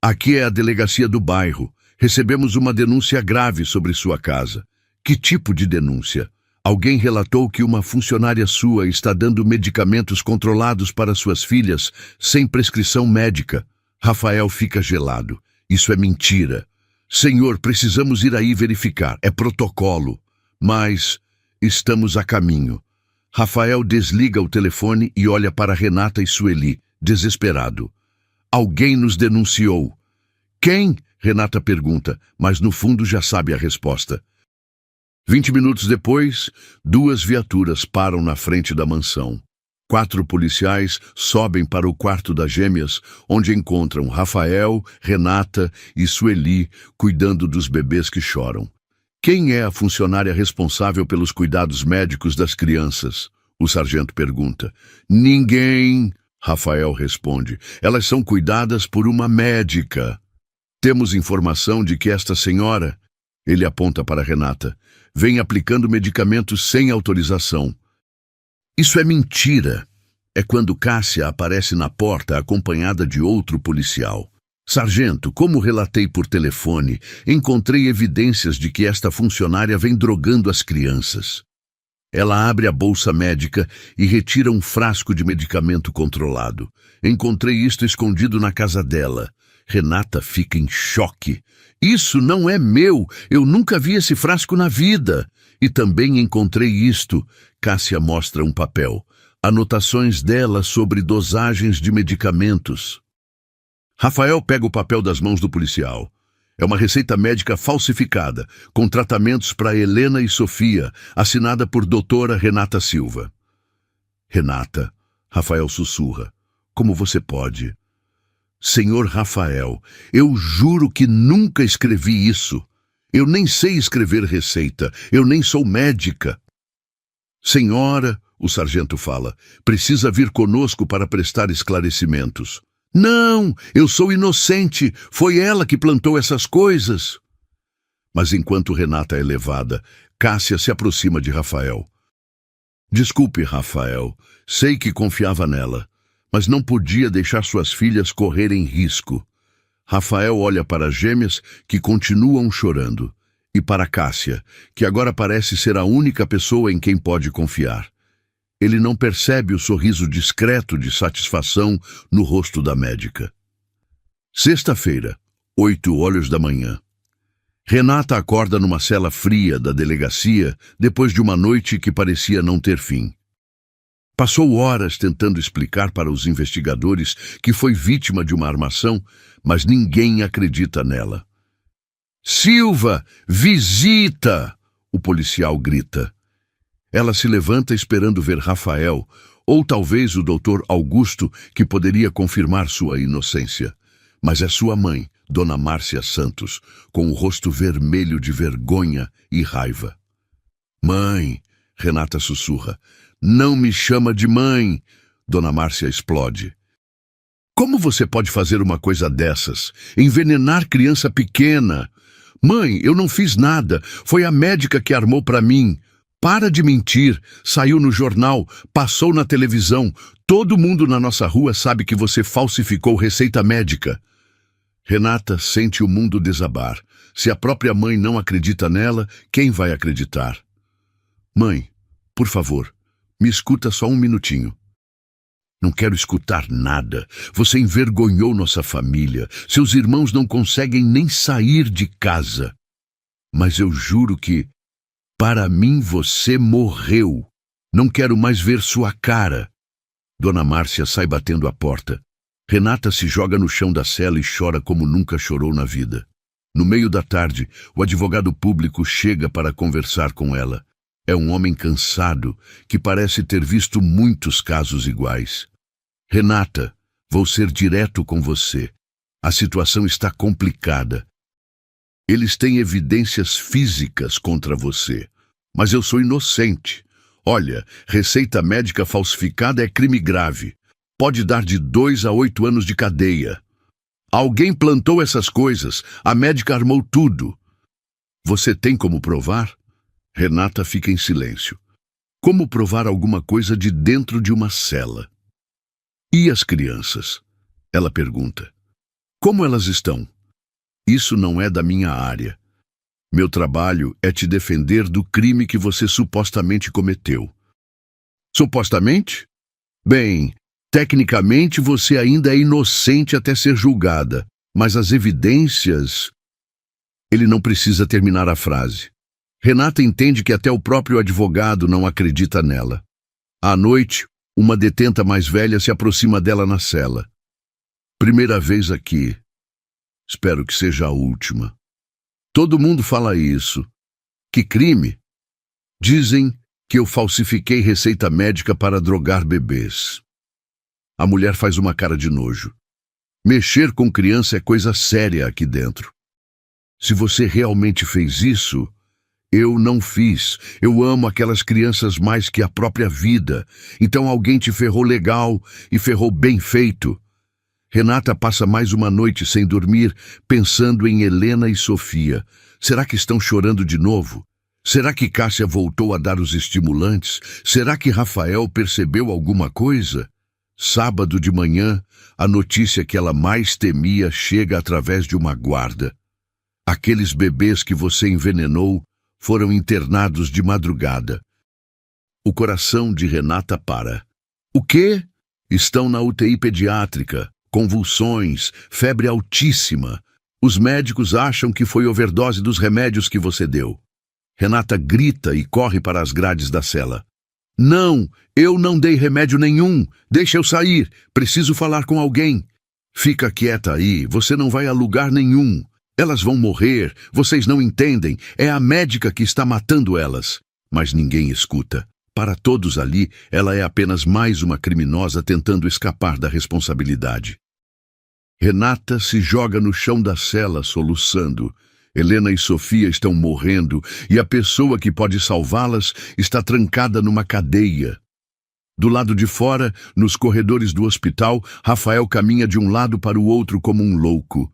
aqui é a delegacia do bairro. Recebemos uma denúncia grave sobre sua casa. Que tipo de denúncia? Alguém relatou que uma funcionária sua está dando medicamentos controlados para suas filhas sem prescrição médica. Rafael fica gelado. Isso é mentira. Senhor, precisamos ir aí verificar. É protocolo. Mas estamos a caminho. Rafael desliga o telefone e olha para Renata e Sueli, desesperado. Alguém nos denunciou. Quem? Renata pergunta, mas no fundo já sabe a resposta. 20 minutos depois, 2 viaturas param na frente da mansão. 4 policiais sobem para o quarto das gêmeas, onde encontram Rafael, Renata e Sueli cuidando dos bebês que choram. Quem é a funcionária responsável pelos cuidados médicos das crianças? O sargento pergunta. Ninguém, Rafael responde. Elas são cuidadas por uma médica. Temos informação de que esta senhora, ele aponta para Renata, vem aplicando medicamentos sem autorização. Isso é mentira. É quando Cássia aparece na porta acompanhada de outro policial. Sargento, como relatei por telefone, encontrei evidências de que esta funcionária vem drogando as crianças. Ela abre a bolsa médica e retira um frasco de medicamento controlado. Encontrei isto escondido na casa dela. Renata fica em choque. Isso não é meu, eu nunca vi esse frasco na vida. E também encontrei isto. Cássia mostra um papel. Anotações dela sobre dosagens de medicamentos. Rafael pega o papel das mãos do policial. É uma receita médica falsificada, com tratamentos para Helena e Sofia, assinada por doutora Renata Silva. Renata, Rafael sussurra. Como você pode? Senhor Rafael, eu juro que nunca escrevi isso. Eu nem sei escrever receita. Eu nem sou médica. Senhora, o sargento fala, precisa vir conosco para prestar esclarecimentos. Não, eu sou inocente. Foi ela que plantou essas coisas. Mas enquanto Renata é levada, Cássia se aproxima de Rafael. Desculpe, Rafael. Sei que confiava nela, mas não podia deixar suas filhas correrem risco. Rafael olha para as gêmeas, que continuam chorando, e para Cássia, que agora parece ser a única pessoa em quem pode confiar. Ele não percebe o sorriso discreto de satisfação no rosto da médica. Sexta-feira, 8 da manhã. Renata acorda numa cela fria da delegacia depois de uma noite que parecia não ter fim. Passou horas tentando explicar para os investigadores que foi vítima de uma armação, mas ninguém acredita nela. Silva, visita! O policial grita. Ela se levanta esperando ver Rafael, ou talvez o doutor Augusto, que poderia confirmar sua inocência. Mas é sua mãe, Dona Márcia Santos, com o rosto vermelho de vergonha e raiva. Mãe, Renata sussurra. Não me chama de mãe! Dona Márcia explode. Como você pode fazer uma coisa dessas? Envenenar criança pequena? Mãe, eu não fiz nada. Foi a médica que armou para mim. Para de mentir. Saiu no jornal, passou na televisão. Todo mundo na nossa rua sabe que você falsificou receita médica. Renata sente o mundo desabar. Se a própria mãe não acredita nela, quem vai acreditar? Mãe, por favor, me escuta só um minutinho. Não quero escutar nada. Você envergonhou nossa família. Seus irmãos não conseguem nem sair de casa. Mas eu juro que, para mim, você morreu. Não quero mais ver sua cara. Dona Márcia sai batendo a porta. Renata se joga no chão da cela e chora como nunca chorou na vida. No meio da tarde, o advogado público chega para conversar com ela. É um homem cansado, que parece ter visto muitos casos iguais. Renata, vou ser direto com você. A situação está complicada. Eles têm evidências físicas contra você, mas eu sou inocente. Olha, receita médica falsificada é crime grave. Pode dar de 2 a 8 anos de cadeia. Alguém plantou essas coisas, a médica armou tudo. Você tem como provar? Renata fica em silêncio. Como provar alguma coisa de dentro de uma cela? E as crianças? Ela pergunta. Como elas estão? Isso não é da minha área. Meu trabalho é te defender do crime que você supostamente cometeu. Supostamente? Bem, tecnicamente você ainda é inocente até ser julgada, mas as evidências... Ele não precisa terminar a frase. Renata entende que até o próprio advogado não acredita nela. À noite, uma detenta mais velha se aproxima dela na cela. Primeira vez aqui. Espero que seja a última. Todo mundo fala isso. Que crime? Dizem que eu falsifiquei receita médica para drogar bebês. A mulher faz uma cara de nojo. Mexer com criança é coisa séria aqui dentro. Se você realmente fez isso... Eu não fiz. Eu amo aquelas crianças mais que a própria vida. Então alguém te ferrou legal e ferrou bem feito. Renata passa mais uma noite sem dormir, pensando em Helena e Sofia. Será que estão chorando de novo? Será que Cássia voltou a dar os estimulantes? Será que Rafael percebeu alguma coisa? Sábado de manhã, a notícia que ela mais temia chega através de uma guarda. Aqueles bebês que você envenenou foram internados de madrugada. O coração de Renata para. O quê? Estão na UTI pediátrica, convulsões, febre altíssima. Os médicos acham que foi overdose dos remédios que você deu. Renata grita e corre para as grades da cela. Não, eu não dei remédio nenhum. Deixa eu sair. Preciso falar com alguém. Fica quieta aí, você não vai a lugar nenhum. Elas vão morrer, vocês não entendem, é a médica que está matando elas. Mas ninguém escuta. Para todos ali, ela é apenas mais uma criminosa tentando escapar da responsabilidade. Renata se joga no chão da cela, soluçando. Helena e Sofia estão morrendo e a pessoa que pode salvá-las está trancada numa cadeia. Do lado de fora, nos corredores do hospital, Rafael caminha de um lado para o outro como um louco.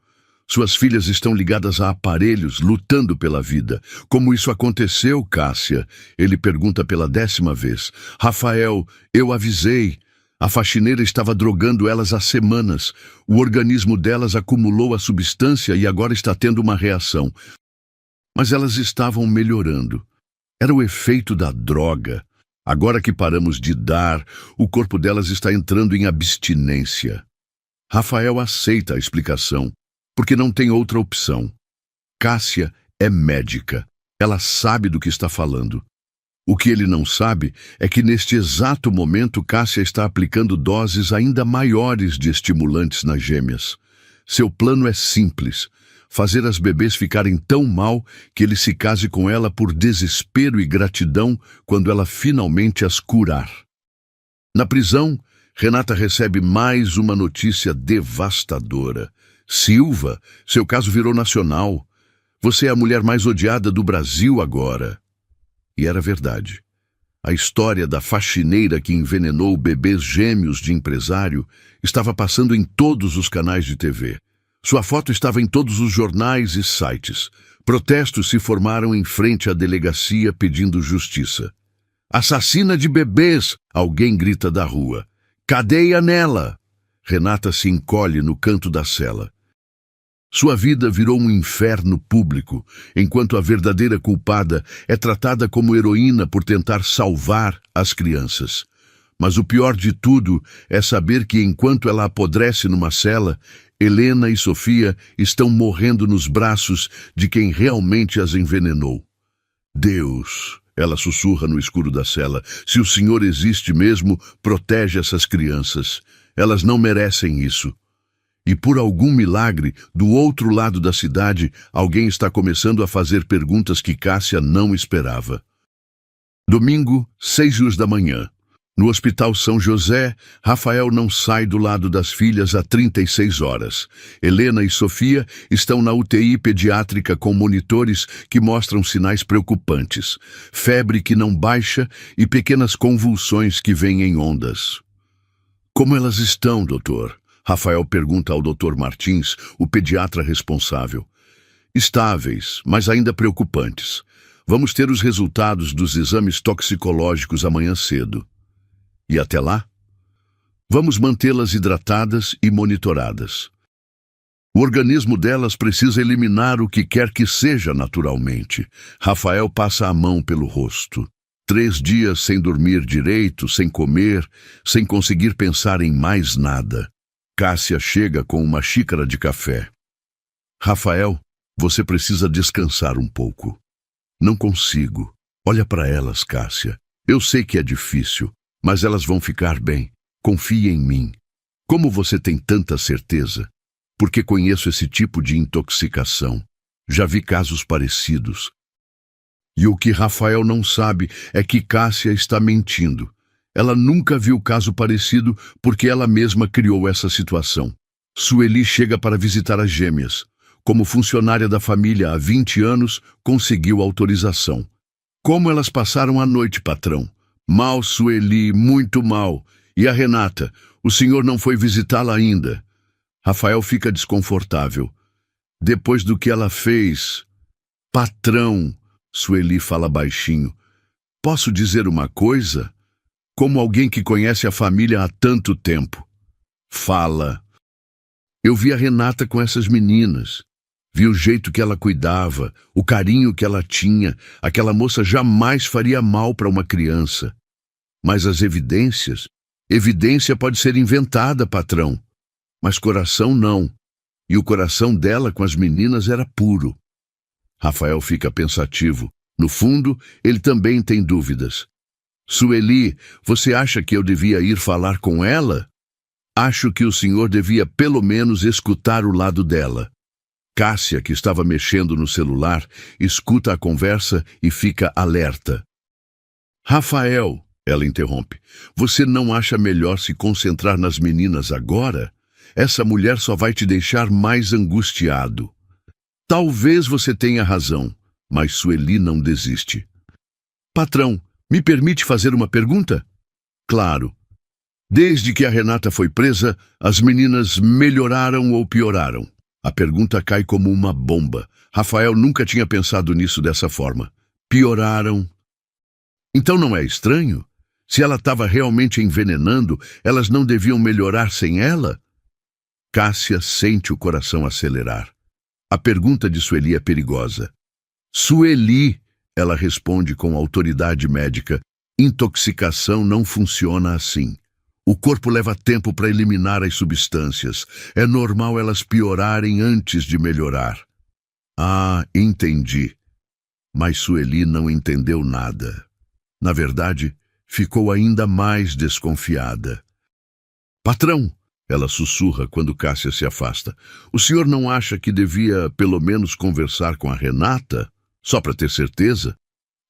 Suas filhas estão ligadas a aparelhos, lutando pela vida. Como isso aconteceu, Cássia? Ele pergunta pela 10ª vez. Rafael, eu avisei. A faxineira estava drogando elas há semanas. O organismo delas acumulou a substância e agora está tendo uma reação. Mas elas estavam melhorando. Era o efeito da droga. Agora que paramos de dar, o corpo delas está entrando em abstinência. Rafael aceita a explicação, porque não tem outra opção. Cássia é médica. Ela sabe do que está falando. O que ele não sabe é que neste exato momento Cássia está aplicando doses ainda maiores de estimulantes nas gêmeas. Seu plano é simples: fazer as bebês ficarem tão mal que ele se case com ela por desespero e gratidão quando ela finalmente as curar. Na prisão, Renata recebe mais uma notícia devastadora. Silva, seu caso virou nacional. Você é a mulher mais odiada do Brasil agora. E era verdade. A história da faxineira que envenenou bebês gêmeos de empresário estava passando em todos os canais de TV. Sua foto estava em todos os jornais e sites. Protestos se formaram em frente à delegacia pedindo justiça. Assassina de bebês! Alguém grita da rua. Cadeia nela! Renata se encolhe no canto da cela. Sua vida virou um inferno público, enquanto a verdadeira culpada é tratada como heroína por tentar salvar as crianças. Mas o pior de tudo é saber que enquanto ela apodrece numa cela, Helena e Sofia estão morrendo nos braços de quem realmente as envenenou. Deus, ela sussurra no escuro da cela, se o Senhor existe mesmo, protege essas crianças. Elas não merecem isso. E por algum milagre, do outro lado da cidade, alguém está começando a fazer perguntas que Cássia não esperava. Domingo, 6 da manhã. No Hospital São José, Rafael não sai do lado das filhas há 36 horas. Helena e Sofia estão na UTI pediátrica com monitores que mostram sinais preocupantes. Febre que não baixa e pequenas convulsões que vêm em ondas. Como elas estão, doutor? Rafael pergunta ao Dr. Martins, o pediatra responsável. Estáveis, mas ainda preocupantes. Vamos ter os resultados dos exames toxicológicos amanhã cedo. E até lá? Vamos mantê-las hidratadas e monitoradas. O organismo delas precisa eliminar o que quer que seja naturalmente. Rafael passa a mão pelo rosto. 3 dias sem dormir direito, sem comer, sem conseguir pensar em mais nada. Cássia chega com uma xícara de café. Rafael, você precisa descansar um pouco. Não consigo. Olha para elas, Cássia. Eu sei que é difícil, mas elas vão ficar bem. Confie em mim. Como você tem tanta certeza? Porque conheço esse tipo de intoxicação. Já vi casos parecidos. E o que Rafael não sabe é que Cássia está mentindo. Ela nunca viu caso parecido porque ela mesma criou essa situação. Sueli chega para visitar as gêmeas. Como funcionária da família há 20 anos, conseguiu autorização. Como elas passaram a noite, patrão? Mal, Sueli, muito mal. E a Renata? O senhor não foi visitá-la ainda. Rafael fica desconfortável. Depois do que ela fez... Patrão, Sueli fala baixinho. Posso dizer uma coisa? Como alguém que conhece a família há tanto tempo. Fala. Eu vi a Renata com essas meninas. Vi o jeito que ela cuidava, o carinho que ela tinha. Aquela moça jamais faria mal para uma criança. Mas as evidências? Evidência pode ser inventada, patrão. Mas coração não. E o coração dela com as meninas era puro. Rafael fica pensativo. No fundo, ele também tem dúvidas. Sueli, você acha que eu devia ir falar com ela? Acho que o senhor devia pelo menos escutar o lado dela. Cássia, que estava mexendo no celular, escuta a conversa e fica alerta. Rafael, ela interrompe, você não acha melhor se concentrar nas meninas agora? Essa mulher só vai te deixar mais angustiado. Talvez você tenha razão, mas Sueli não desiste. Patrão, me permite fazer uma pergunta? Claro. Desde que a Renata foi presa, as meninas melhoraram ou pioraram? A pergunta cai como uma bomba. Rafael nunca tinha pensado nisso dessa forma. Pioraram. Então não é estranho? Se ela estava realmente envenenando, elas não deviam melhorar sem ela? Cássia sente o coração acelerar. A pergunta de Sueli é perigosa. Sueli, ela responde com autoridade médica, intoxicação não funciona assim. O corpo leva tempo para eliminar as substâncias. É normal elas piorarem antes de melhorar. Ah, entendi. Mas Sueli não entendeu nada. Na verdade, ficou ainda mais desconfiada. Patrão, ela sussurra quando Cássia se afasta. O senhor não acha que devia, pelo menos, conversar com a Renata? Só para ter certeza?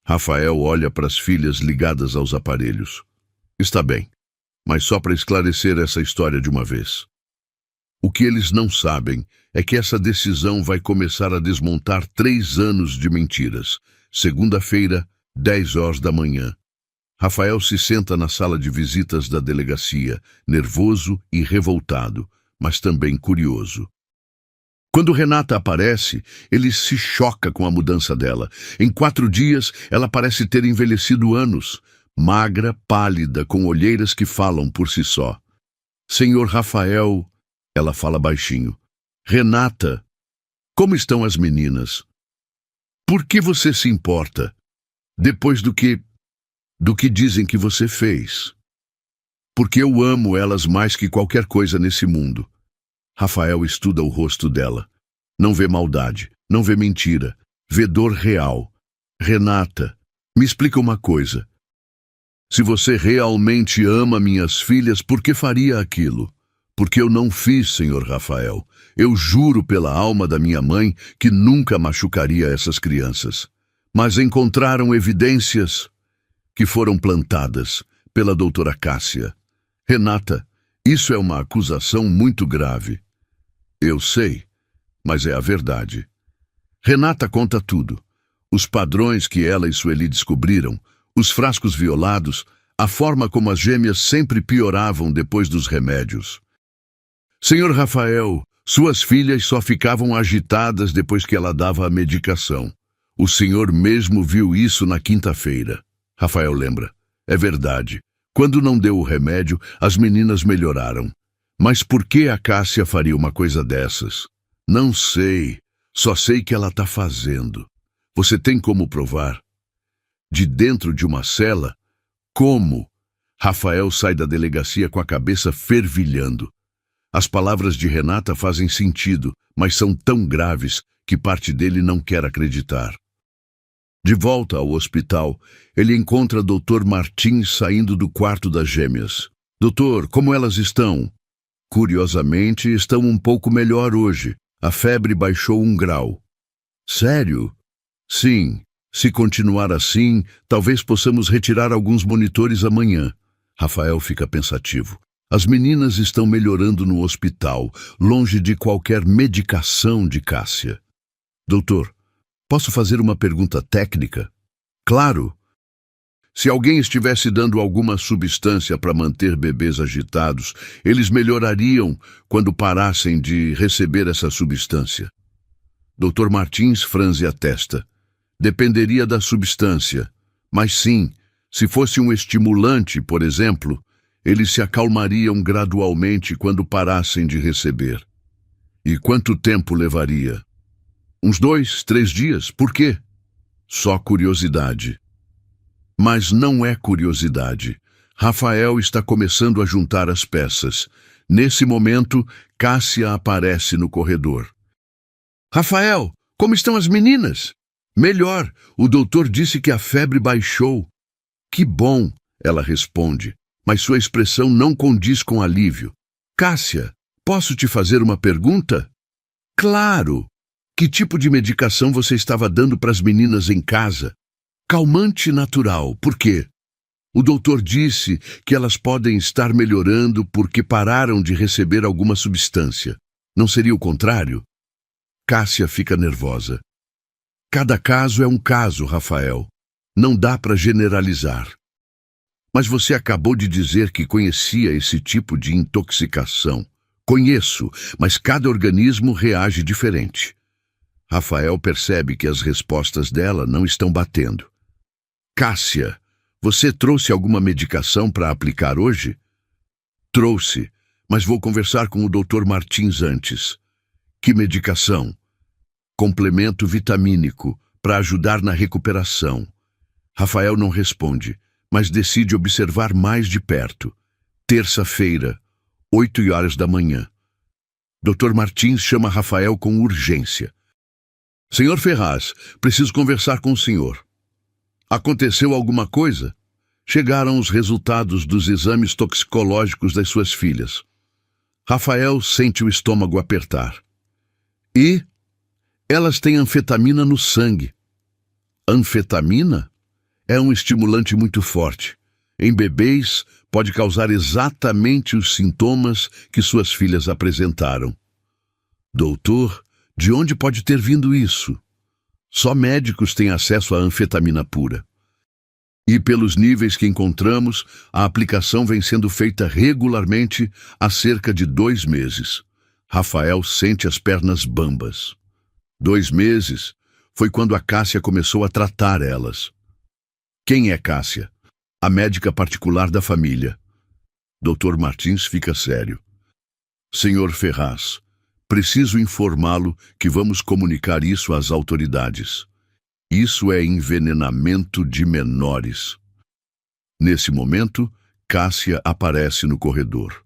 Rafael olha para as filhas ligadas aos aparelhos. Está bem, mas só para esclarecer essa história de uma vez. O que eles não sabem é que essa decisão vai começar a desmontar 3 anos de mentiras. Segunda-feira, 10 horas da manhã. Rafael se senta na sala de visitas da delegacia, nervoso e revoltado, mas também curioso. Quando Renata aparece, ele se choca com a mudança dela. Em 4 dias, ela parece ter envelhecido anos, magra, pálida, com olheiras que falam por si só. Senhor Rafael, ela fala baixinho. Renata, como estão as meninas? Por que você se importa? Depois do que dizem que você fez. Porque eu amo elas mais que qualquer coisa nesse mundo. Rafael estuda o rosto dela. Não vê maldade, não vê mentira, vê dor real. Renata, me explica uma coisa. Se você realmente ama minhas filhas, por que faria aquilo? Porque eu não fiz, senhor Rafael. Eu juro pela alma da minha mãe que nunca machucaria essas crianças. Mas encontraram evidências que foram plantadas pela doutora Cássia. Renata, isso é uma acusação muito grave. Eu sei, mas é a verdade. Renata conta tudo. Os padrões que ela e Sueli descobriram, os frascos violados, a forma como as gêmeas sempre pioravam depois dos remédios. Senhor Rafael, suas filhas só ficavam agitadas depois que ela dava a medicação. O senhor mesmo viu isso na quinta-feira. Rafael lembra. É verdade. Quando não deu o remédio, as meninas melhoraram. Mas por que a Cássia faria uma coisa dessas? Não sei. Só sei que ela está fazendo. Você tem como provar? De dentro de uma cela? Como? Rafael sai da delegacia com a cabeça fervilhando. As palavras de Renata fazem sentido, mas são tão graves que parte dele não quer acreditar. De volta ao hospital, ele encontra Dr. Martins saindo do quarto das gêmeas. Doutor, como elas estão? Curiosamente, estão um pouco melhor hoje. A febre baixou 1 grau. Sério? Sim. Se continuar assim, talvez possamos retirar alguns monitores amanhã. Rafael fica pensativo. As meninas estão melhorando no hospital, longe de qualquer medicação de Cássia. Doutor, posso fazer uma pergunta técnica? Claro. Se alguém estivesse dando alguma substância para manter bebês agitados, eles melhorariam quando parassem de receber essa substância. Dr. Martins franze a testa. Dependeria da substância. Mas sim, se fosse um estimulante, por exemplo, eles se acalmariam gradualmente quando parassem de receber. E quanto tempo levaria? Uns 2, 3 dias. Por quê? Só curiosidade. Mas não é curiosidade. Rafael está começando a juntar as peças. Nesse momento, Cássia aparece no corredor. Rafael, como estão as meninas? Melhor, o doutor disse que a febre baixou. Que bom, ela responde, mas sua expressão não condiz com alívio. Cássia, posso te fazer uma pergunta? Claro! Que tipo de medicação você estava dando para as meninas em casa? Calmante natural, por quê? O doutor disse que elas podem estar melhorando porque pararam de receber alguma substância. Não seria o contrário? Cássia fica nervosa. Cada caso é um caso, Rafael. Não dá para generalizar. Mas você acabou de dizer que conhecia esse tipo de intoxicação. Conheço, mas cada organismo reage diferente. Rafael percebe que as respostas dela não estão batendo. Cássia, você trouxe alguma medicação para aplicar hoje? Trouxe, mas vou conversar com o Dr. Martins antes. Que medicação? Complemento vitamínico, para ajudar na recuperação. Rafael não responde, mas decide observar mais de perto. Terça-feira, 8h da manhã. Dr. Martins chama Rafael com urgência. Senhor Ferraz, preciso conversar com o senhor. Aconteceu alguma coisa? Chegaram os resultados dos exames toxicológicos das suas filhas. Rafael sente o estômago apertar. E elas têm anfetamina no sangue. Anfetamina é um estimulante muito forte. Em bebês, pode causar exatamente os sintomas que suas filhas apresentaram. Doutor, de onde pode ter vindo isso? Só médicos têm acesso à anfetamina pura. E pelos níveis que encontramos, a aplicação vem sendo feita regularmente há cerca de 2 meses. Rafael sente as pernas bambas. 2 meses foi quando a Cássia começou a tratar elas. Quem é Cássia? A médica particular da família. Dr. Martins fica sério. Senhor Ferraz, preciso informá-lo que vamos comunicar isso às autoridades. Isso é envenenamento de menores. Nesse momento, Cássia aparece no corredor.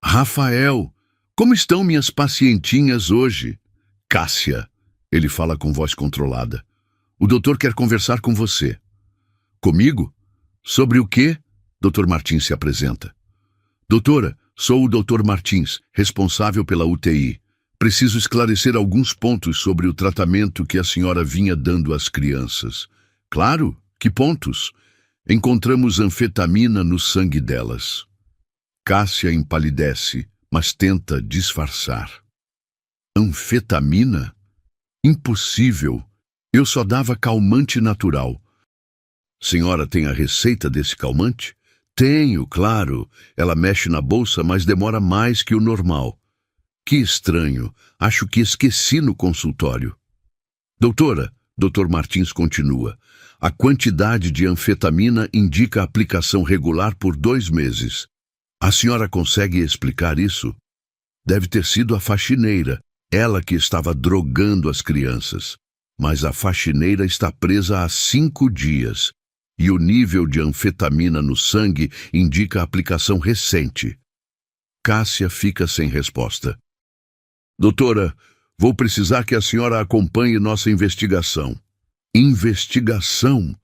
Rafael, como estão minhas pacientinhas hoje? Cássia, ele fala com voz controlada. O doutor quer conversar com você. Comigo? Sobre o quê? Dr. Martins se apresenta. Doutora, sou o Dr. Martins, responsável pela UTI. Preciso esclarecer alguns pontos sobre o tratamento que a senhora vinha dando às crianças. Claro, que pontos? Encontramos anfetamina no sangue delas. Cássia empalidece, mas tenta disfarçar. Anfetamina? Impossível. Eu só dava calmante natural. Senhora tem a receita desse calmante? Tenho, claro. Ela mexe na bolsa, mas demora mais que o normal. Que estranho. Acho que esqueci no consultório. Doutora, Dr. Martins continua. A quantidade de anfetamina indica a aplicação regular por 2 meses. A senhora consegue explicar isso? Deve ter sido a faxineira, ela que estava drogando as crianças. Mas a faxineira está presa há 5 dias. E o nível de anfetamina no sangue indica a aplicação recente. Cássia fica sem resposta. Doutora, vou precisar que a senhora acompanhe nossa investigação. Investigação?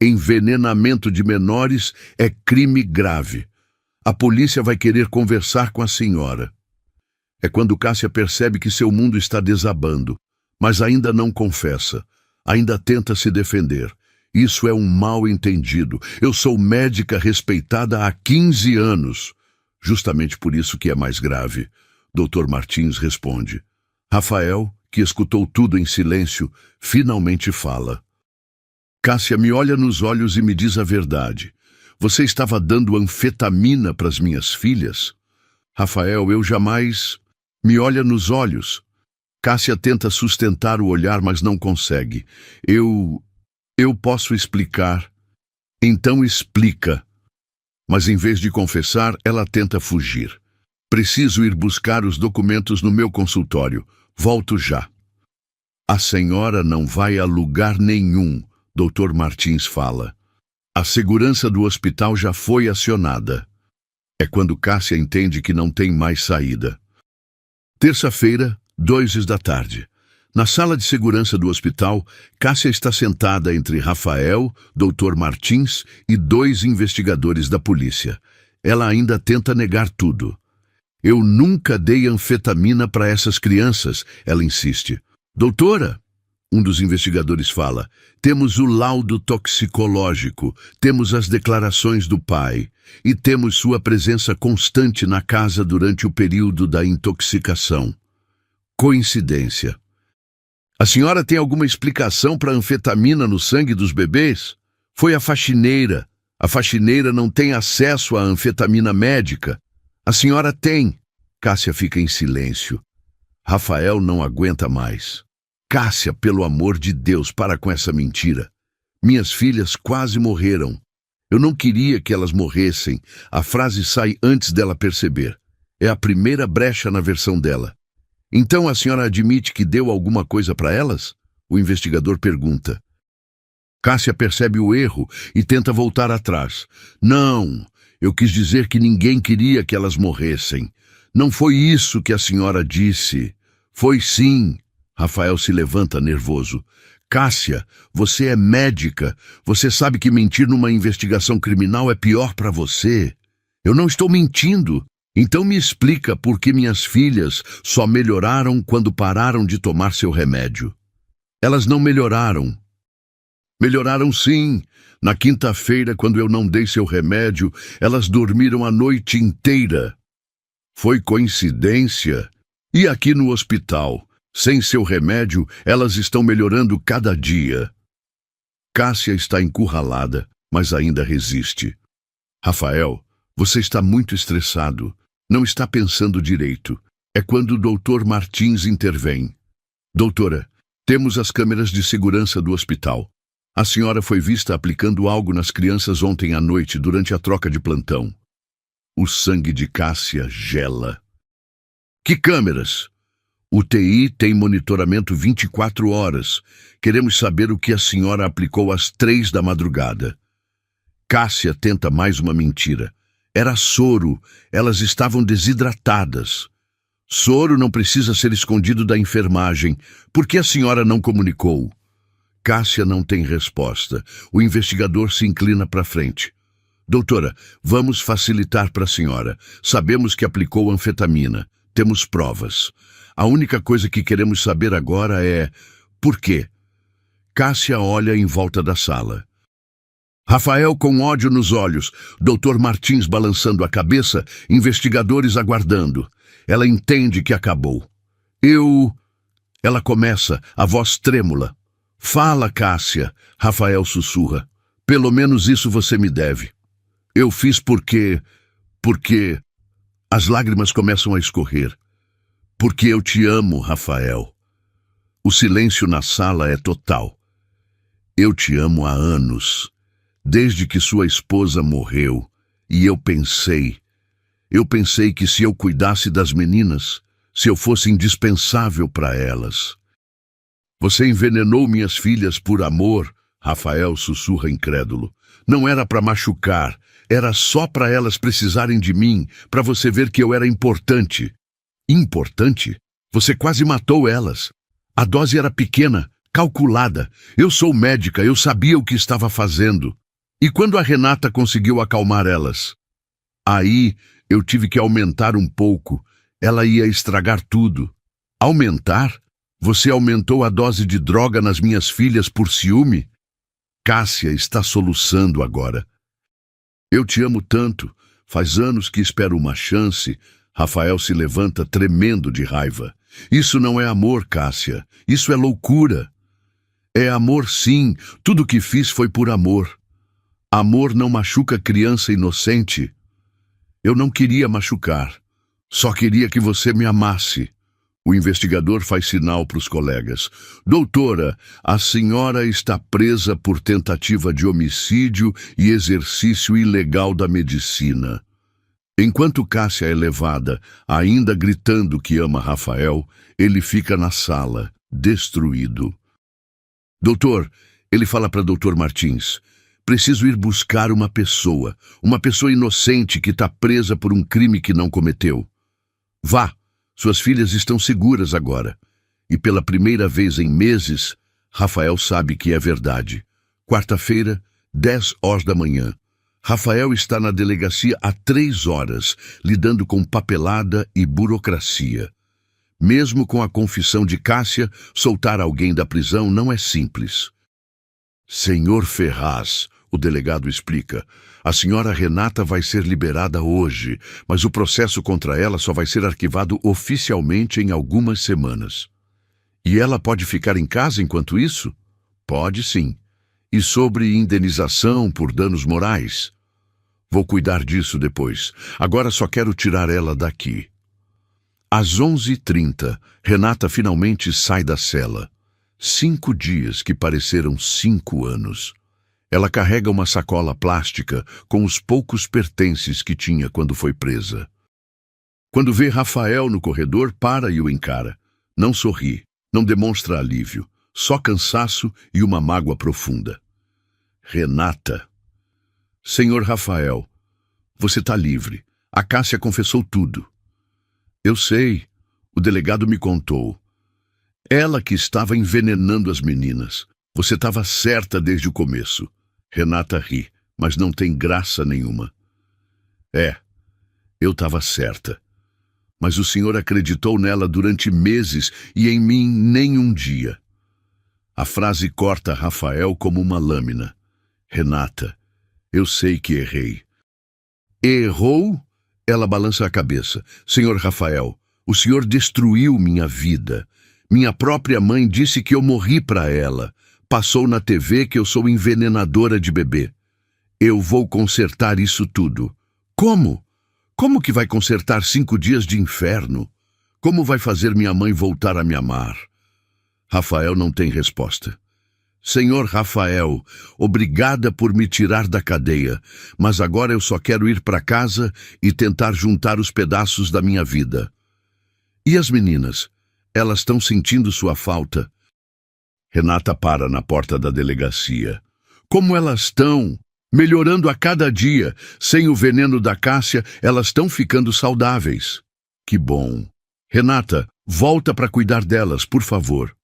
Envenenamento de menores é crime grave. A polícia vai querer conversar com a senhora. É quando Cássia percebe que seu mundo está desabando, mas ainda não confessa, ainda tenta se defender. Isso é um mal-entendido. Eu sou médica respeitada há 15 anos. Justamente por isso que é mais grave. Dr. Martins responde. Rafael, que escutou tudo em silêncio, finalmente fala. Cássia me olha nos olhos e me diz a verdade. Você estava dando anfetamina para as minhas filhas? Rafael, eu jamais... Me olha nos olhos. Cássia tenta sustentar o olhar, mas não consegue. Eu posso explicar. Então explica. Mas em vez de confessar, ela tenta fugir. Preciso ir buscar os documentos no meu consultório. Volto já. A senhora não vai a lugar nenhum, Dr. Martins fala. A segurança do hospital já foi acionada. É quando Cássia entende que não tem mais saída. Terça-feira, 2h. Na sala de segurança do hospital, Cássia está sentada entre Rafael, Dr. Martins e 2 investigadores da polícia. Ela ainda tenta negar tudo. Eu nunca dei anfetamina para essas crianças, ela insiste. Doutora, um dos investigadores fala, temos o laudo toxicológico, temos as declarações do pai e temos sua presença constante na casa durante o período da intoxicação. Coincidência. A senhora tem alguma explicação para a anfetamina no sangue dos bebês? Foi a faxineira. A faxineira não tem acesso à anfetamina médica. A senhora tem. Cássia fica em silêncio. Rafael não aguenta mais. Cássia, pelo amor de Deus, para com essa mentira. Minhas filhas quase morreram. Eu não queria que elas morressem. A frase sai antes dela perceber. É a primeira brecha na versão dela. Então a senhora admite que deu alguma coisa para elas? O investigador pergunta. Cássia percebe o erro e tenta voltar atrás. Não, eu quis dizer que ninguém queria que elas morressem. Não foi isso que a senhora disse. Foi sim. Rafael se levanta nervoso. Cássia, você é médica. Você sabe que mentir numa investigação criminal é pior para você. Eu não estou mentindo. Então me explica por que minhas filhas só melhoraram quando pararam de tomar seu remédio. Elas não melhoraram. Melhoraram sim. Na quinta-feira, quando eu não dei seu remédio, elas dormiram a noite inteira. Foi coincidência? E aqui no hospital, sem seu remédio, elas estão melhorando cada dia. Cássia está encurralada, mas ainda resiste. Rafael, você está muito estressado. Não está pensando direito. É quando o Dr. Martins intervém. Doutora, temos as câmeras de segurança do hospital. A senhora foi vista aplicando algo nas crianças ontem à noite durante a troca de plantão. O sangue de Cássia gela. Que câmeras? O TI tem monitoramento 24 horas. Queremos saber o que a senhora aplicou às 3 da madrugada. Cássia tenta mais uma mentira. Era soro. Elas estavam desidratadas. Soro não precisa ser escondido da enfermagem. Por que a senhora não comunicou? Cássia não tem resposta. O investigador se inclina para frente. Doutora, vamos facilitar para a senhora. Sabemos que aplicou anfetamina. Temos provas. A única coisa que queremos saber agora é... por quê? Cássia olha em volta da sala. Rafael com ódio nos olhos, Dr. Martins balançando a cabeça, investigadores aguardando. Ela entende que acabou. Ela começa, a voz trêmula. Fala, Cássia, Rafael sussurra. Pelo menos isso você me deve. Eu fiz porque... As lágrimas começam a escorrer. Porque eu te amo, Rafael. O silêncio na sala é total. Eu te amo há anos. Desde que sua esposa morreu, e eu pensei que se eu cuidasse das meninas, se eu fosse indispensável para elas. Você envenenou minhas filhas por amor, Rafael sussurra incrédulo. Não era para machucar, era só para elas precisarem de mim, para você ver que eu era importante. Importante? Você quase matou elas. A dose era pequena, calculada. Eu sou médica, eu sabia o que estava fazendo. E quando a Renata conseguiu acalmar elas? Aí eu tive que aumentar um pouco. Ela ia estragar tudo. Aumentar? Você aumentou a dose de droga nas minhas filhas por ciúme? Cássia está soluçando agora. Eu te amo tanto. Faz anos que espero uma chance. Rafael se levanta tremendo de raiva. Isso não é amor, Cássia. Isso é loucura. É amor, sim. Tudo o que fiz foi por amor. Amor não machuca criança inocente. Eu não queria machucar. Só queria que você me amasse. O investigador faz sinal para os colegas. Doutora, a senhora está presa por tentativa de homicídio e exercício ilegal da medicina. Enquanto Cássia é levada, ainda gritando que ama Rafael, ele fica na sala, destruído. Doutor, ele fala para Dr. Martins, preciso ir buscar uma pessoa inocente que está presa por um crime que não cometeu. Vá, suas filhas estão seguras agora. E pela primeira vez em meses, Rafael sabe que é verdade. Quarta-feira, 10 horas da manhã. Rafael está na delegacia há 3 horas, lidando com papelada e burocracia. Mesmo com a confissão de Cássia, soltar alguém da prisão não é simples. Senhor Ferraz, O delegado explica. A senhora Renata vai ser liberada hoje, mas o processo contra ela só vai ser arquivado oficialmente em algumas semanas. E ela pode ficar em casa enquanto isso? Pode sim. E sobre indenização por danos morais? Vou cuidar disso depois. Agora só quero tirar ela daqui. Às 11h30, Renata finalmente sai da cela. 5 dias que pareceram 5 anos. Ela carrega uma sacola plástica com os poucos pertences que tinha quando foi presa. Quando vê Rafael no corredor, para e o encara. Não sorri, não demonstra alívio, só cansaço e uma mágoa profunda. Renata. Senhor Rafael, você está livre. A Cássia confessou tudo. Eu sei, o delegado me contou. Ela que estava envenenando as meninas. Você estava certa desde o começo. Renata ri, mas não tem graça nenhuma. Eu estava certa. Mas o senhor acreditou nela durante meses e em mim nem um dia. A frase corta Rafael como uma lâmina. Renata, eu sei que errei. Errou? Ela balança a cabeça. Senhor Rafael, o senhor destruiu minha vida. Minha própria mãe disse que eu morri para ela. Passou na TV que eu sou envenenadora de bebê. Eu vou consertar isso tudo. Como? Como que vai consertar 5 dias de inferno? Como vai fazer minha mãe voltar a me amar? Rafael não tem resposta. Senhor Rafael, obrigada por me tirar da cadeia, mas agora eu só quero ir para casa e tentar juntar os pedaços da minha vida. E as meninas? Elas estão sentindo sua falta? Renata para na porta da delegacia. Como elas estão? Melhorando a cada dia. Sem o veneno da Cássia, elas estão ficando saudáveis. Que bom. Renata, volta para cuidar delas, por favor.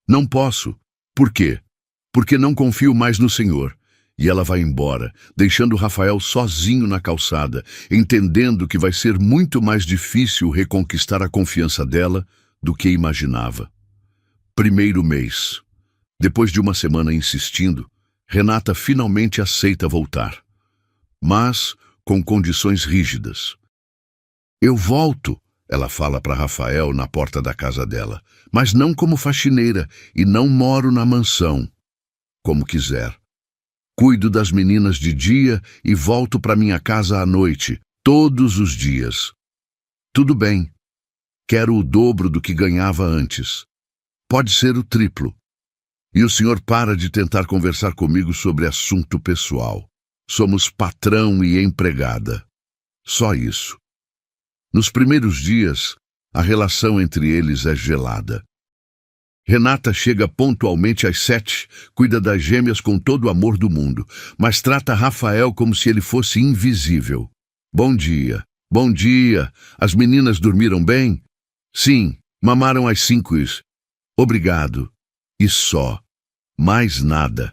Não posso. Por quê? Porque não confio mais no Senhor. E ela vai embora, deixando Rafael sozinho na calçada, entendendo que vai ser muito mais difícil reconquistar a confiança dela do que imaginava. 1º mês. Depois de uma semana insistindo, Renata finalmente aceita voltar. Mas com condições rígidas. Eu volto, ela fala para Rafael na porta da casa dela, mas não como faxineira e não moro na mansão. Como quiser. Cuido das meninas de dia e volto para minha casa à noite, todos os dias. Tudo bem. Quero o dobro do que ganhava antes. Pode ser o triplo. E o senhor para de tentar conversar comigo sobre assunto pessoal. Somos patrão e empregada. Só isso. Nos primeiros dias, a relação entre eles é gelada. Renata chega pontualmente às 7, cuida das gêmeas com todo o amor do mundo, mas trata Rafael como se ele fosse invisível. Bom dia. Bom dia. As meninas dormiram bem? Sim, mamaram às 5. Obrigado. E só. Mais nada.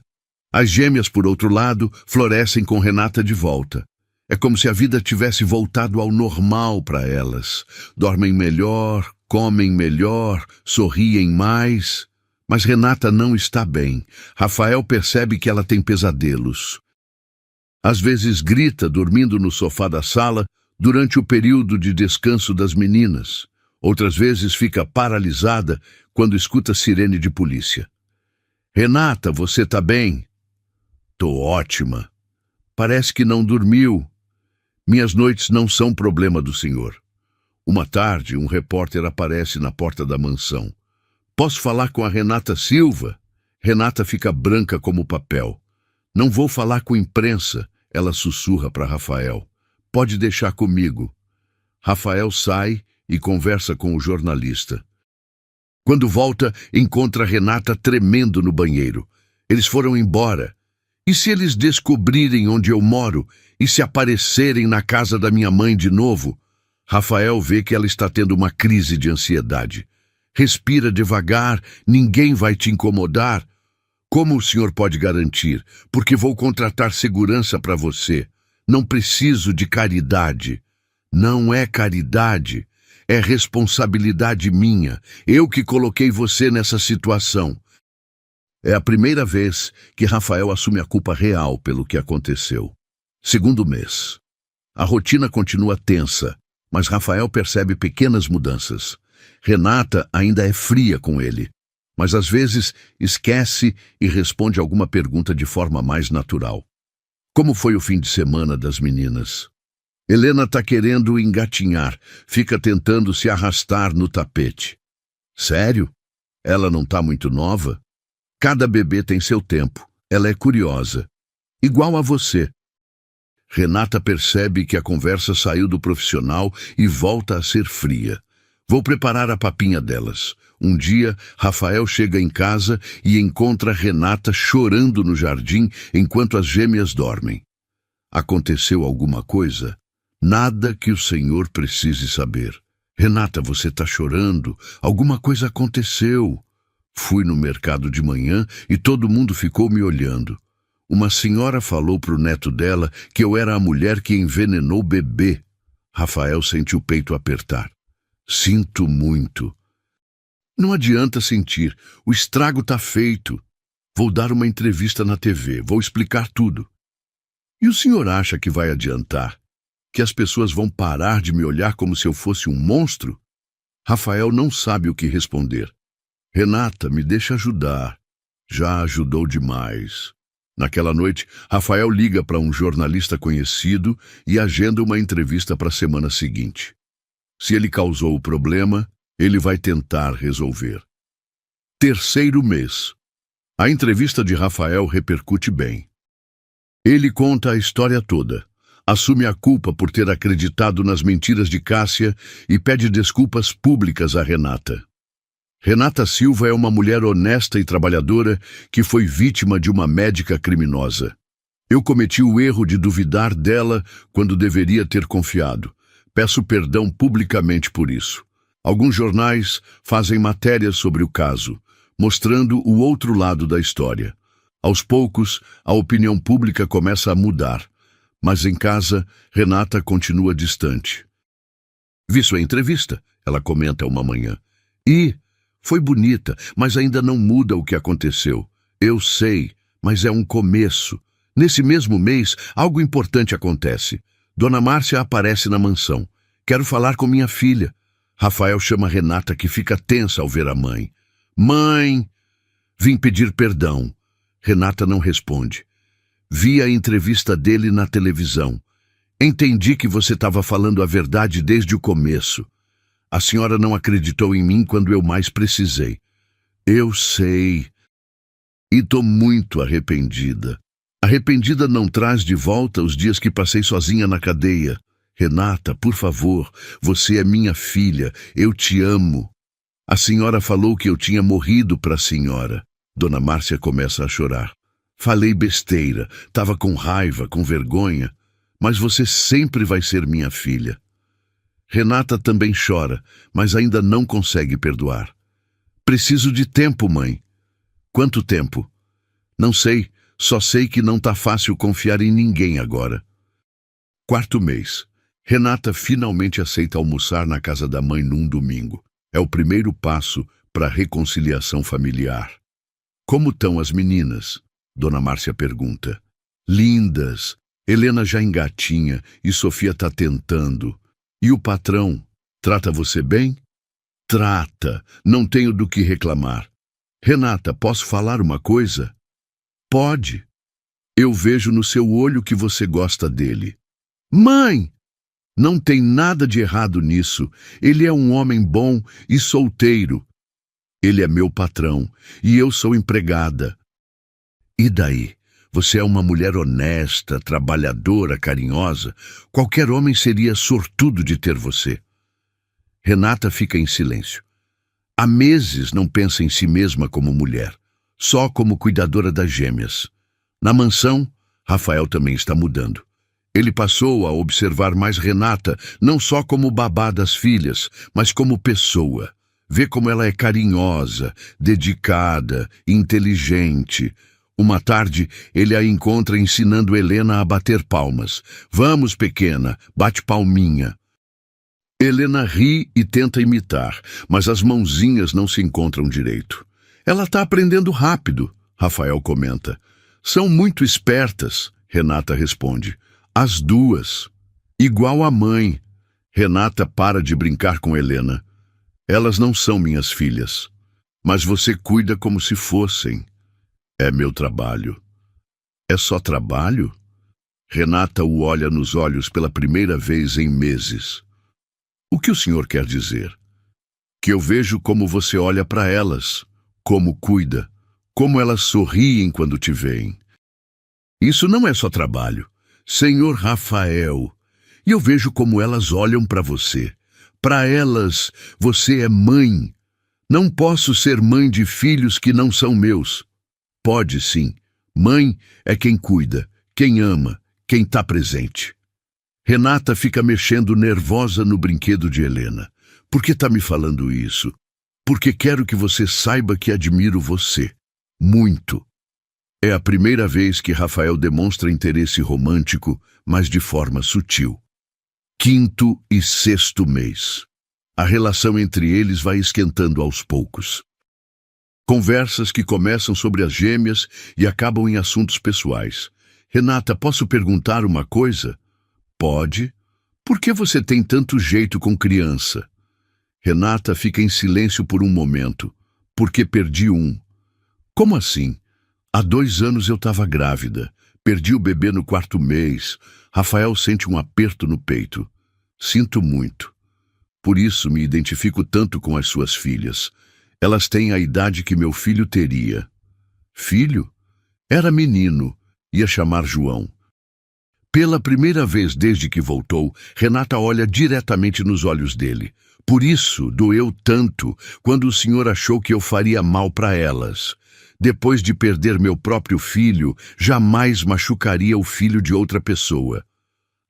As gêmeas, por outro lado, florescem com Renata de volta. É como se a vida tivesse voltado ao normal para elas. Dormem melhor, comem melhor, sorriem mais. Mas Renata não está bem. Rafael percebe que ela tem pesadelos. Às vezes grita dormindo no sofá da sala durante o período de descanso das meninas. Outras vezes fica paralisada quando escuta sirene de polícia. Renata, você tá bem? Tô ótima. Parece que não dormiu. Minhas noites não são problema do senhor. Uma tarde, um repórter aparece na porta da mansão. Posso falar com a Renata Silva? Renata fica branca como papel. Não vou falar com imprensa, ela sussurra para Rafael. Pode deixar comigo. Rafael sai e conversa com o jornalista. Quando volta, encontra Renata tremendo no banheiro. Eles foram embora. E se eles descobrirem onde eu moro e se aparecerem na casa da minha mãe de novo? Rafael vê que ela está tendo uma crise de ansiedade. Respira devagar, ninguém vai te incomodar. Como o senhor pode garantir? Porque vou contratar segurança para você. Não preciso de caridade. Não é caridade. É responsabilidade minha. Eu que coloquei você nessa situação. É a primeira vez que Rafael assume a culpa real pelo que aconteceu. Segundo mês. A rotina continua tensa, mas Rafael percebe pequenas mudanças. Renata ainda é fria com ele, mas às vezes esquece e responde alguma pergunta de forma mais natural. Como foi o fim de semana das meninas? Helena tá querendo engatinhar, fica tentando se arrastar no tapete. Sério? Ela não tá muito nova? Cada bebê tem seu tempo, ela é curiosa. Igual a você. Renata percebe que a conversa saiu do profissional e volta a ser fria. Vou preparar a papinha delas. Um dia, Rafael chega em casa e encontra Renata chorando no jardim enquanto as gêmeas dormem. Aconteceu alguma coisa? Nada que o senhor precise saber. Renata, você tá chorando? Alguma coisa aconteceu. Fui no mercado de manhã e todo mundo ficou me olhando. Uma senhora falou pro neto dela que eu era a mulher que envenenou o bebê. Rafael sente o peito apertar. Sinto muito. Não adianta sentir, o estrago tá feito. Vou dar uma entrevista na TV, vou explicar tudo. E o senhor acha que vai adiantar? Que as pessoas vão parar de me olhar como se eu fosse um monstro? Rafael não sabe o que responder. Renata, me deixa ajudar. Já ajudou demais. Naquela noite, Rafael liga para um jornalista conhecido e agenda uma entrevista para a semana seguinte. Se ele causou o problema, ele vai tentar resolver. Terceiro mês. A entrevista de Rafael repercute bem. Ele conta a história toda. Assume a culpa por ter acreditado nas mentiras de Cássia e pede desculpas públicas a Renata. Renata Silva é uma mulher honesta e trabalhadora que foi vítima de uma médica criminosa. Eu cometi o erro de duvidar dela quando deveria ter confiado. Peço perdão publicamente por isso. Alguns jornais fazem matérias sobre o caso, mostrando o outro lado da história. Aos poucos, a opinião pública começa a mudar. Mas em casa, Renata continua distante. Vi sua entrevista, ela comenta uma manhã. E foi bonita, mas ainda não muda o que aconteceu. Eu sei, mas é um começo. Nesse mesmo mês, algo importante acontece. Dona Márcia aparece na mansão. Quero falar com minha filha. Rafael chama Renata, que fica tensa ao ver a mãe. Mãe! Vim pedir perdão. Renata não responde. Vi a entrevista dele na televisão. Entendi que você estava falando a verdade desde o começo. A senhora não acreditou em mim quando eu mais precisei. Eu sei. E tô muito arrependida. Arrependida não traz de volta os dias que passei sozinha na cadeia. Renata, por favor, você é minha filha. Eu te amo. A senhora falou que eu tinha morrido para a senhora. Dona Márcia começa a chorar. Falei besteira, estava com raiva, com vergonha, mas você sempre vai ser minha filha. Renata também chora, mas ainda não consegue perdoar. Preciso de tempo, mãe. Quanto tempo? Não sei, só sei que não tá fácil confiar em ninguém agora. Quarto mês. Renata finalmente aceita almoçar na casa da mãe num domingo. É o primeiro passo para a reconciliação familiar. Como estão as meninas? Dona Márcia pergunta. Lindas. Helena já engatinha e Sofia tá tentando. E o patrão? Trata você bem? Trata. Não tenho do que reclamar. Renata, posso falar uma coisa? Pode. Eu vejo no seu olho que você gosta dele. Mãe! Não tem nada de errado nisso. Ele é um homem bom e solteiro. Ele é meu patrão e eu sou empregada. E daí? Você é uma mulher honesta, trabalhadora, carinhosa. Qualquer homem seria sortudo de ter você. Renata fica em silêncio. Há meses não pensa em si mesma como mulher, só como cuidadora das gêmeas. Na mansão, Rafael também está mudando. Ele passou a observar mais Renata, não só como babá das filhas, mas como pessoa. Vê como ela é carinhosa, dedicada, inteligente. Uma tarde, ele a encontra ensinando Helena a bater palmas. Vamos, pequena, bate palminha. Helena ri e tenta imitar, mas as mãozinhas não se encontram direito. Ela está aprendendo rápido. Rafael comenta. São muito espertas, Renata responde. As duas. Igual a mãe. Renata para de brincar com Helena. Elas não são minhas filhas, mas você cuida como se fossem. É meu trabalho. É só trabalho? Renata o olha nos olhos pela primeira vez em meses. O que o senhor quer dizer? Que eu vejo como você olha para elas, como cuida, como elas sorriem quando te veem. Isso não é só trabalho, senhor Rafael. E eu vejo como elas olham para você. Para elas, você é mãe. Não posso ser mãe de filhos que não são meus. Pode sim. Mãe é quem cuida, quem ama, quem está presente. Renata fica mexendo nervosa no brinquedo de Helena. Por que está me falando isso? Porque quero que você saiba que admiro você. Muito. É a primeira vez que Rafael demonstra interesse romântico, mas de forma sutil. 5º e 6º mês. A relação entre eles vai esquentando aos poucos. Conversas que começam sobre as gêmeas e acabam em assuntos pessoais. Renata, posso perguntar uma coisa? Pode. Por que você tem tanto jeito com criança? Renata fica em silêncio por um momento. Porque perdi um. Como assim? Há 2 anos eu estava grávida. Perdi o bebê no 4º mês. Rafael sente um aperto no peito. Sinto muito. Por isso me identifico tanto com as suas filhas. Elas têm a idade que meu filho teria. Filho? Era menino. Ia chamar João. Pela primeira vez desde que voltou, Renata olha diretamente nos olhos dele. Por isso doeu tanto quando o senhor achou que eu faria mal para elas. Depois de perder meu próprio filho, jamais machucaria o filho de outra pessoa.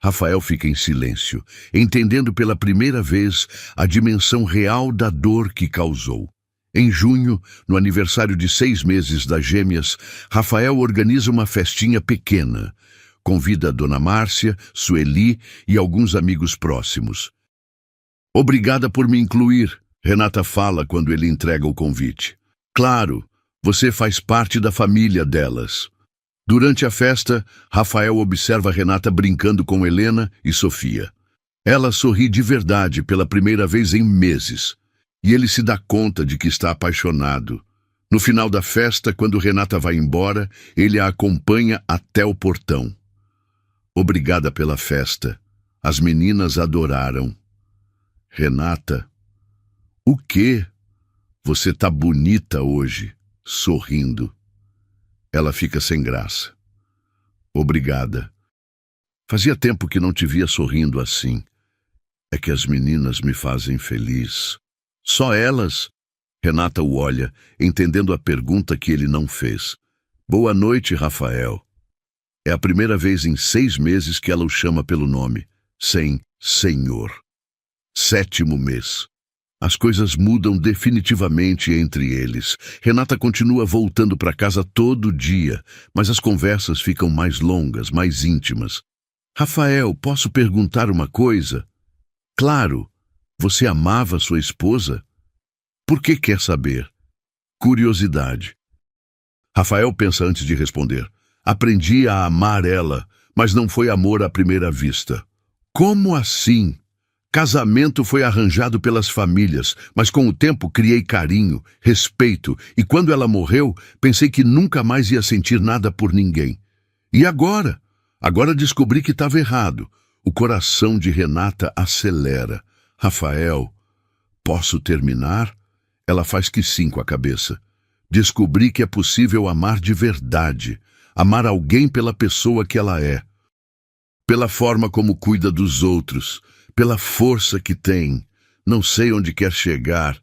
Rafael fica em silêncio, entendendo pela primeira vez a dimensão real da dor que causou. Em junho, no aniversário de 6 meses das gêmeas, Rafael organiza uma festinha pequena. Convida a Dona Márcia, Sueli e alguns amigos próximos. Obrigada por me incluir, Renata fala quando ele entrega o convite. Claro, você faz parte da família delas. Durante a festa, Rafael observa Renata brincando com Helena e Sofia. Ela sorri de verdade pela primeira vez em meses. E ele se dá conta de que está apaixonado. No final da festa, quando Renata vai embora, ele a acompanha até o portão. Obrigada pela festa. As meninas adoraram. Renata, o quê? Você tá bonita hoje, sorrindo. Ela fica sem graça. Obrigada. Fazia tempo que não te via sorrindo assim. É que as meninas me fazem feliz. Só elas? Renata o olha, entendendo a pergunta que ele não fez. Boa noite, Rafael. É a primeira vez em 6 meses que ela o chama pelo nome, sem senhor. 7º mês. As coisas mudam definitivamente entre eles. Renata continua voltando para casa todo dia, mas as conversas ficam mais longas, mais íntimas. Rafael, posso perguntar uma coisa? Claro. Você amava sua esposa? Por que quer saber? Curiosidade. Rafael pensa antes de responder. Aprendi a amar ela, mas não foi amor à primeira vista. Como assim? Casamento foi arranjado pelas famílias, mas com o tempo criei carinho, respeito, e quando ela morreu, pensei que nunca mais ia sentir nada por ninguém. E agora? Agora descobri que estava errado. O coração de Renata acelera. Rafael, posso terminar? Ela faz que sim com a cabeça. Descobri que é possível amar de verdade, amar alguém pela pessoa que ela é, pela forma como cuida dos outros, pela força que tem. Não sei onde quer chegar.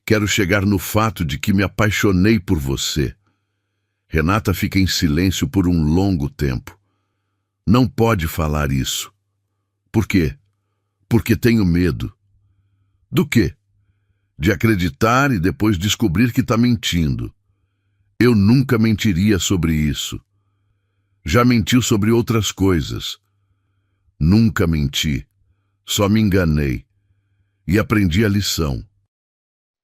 Quero chegar no fato de que me apaixonei por você. Renata fica em silêncio por um longo tempo. Não pode falar isso. Por quê? Porque tenho medo. Do quê? De acreditar e depois descobrir que está mentindo. Eu nunca mentiria sobre isso. Já mentiu sobre outras coisas. Nunca menti. Só me enganei. E aprendi a lição.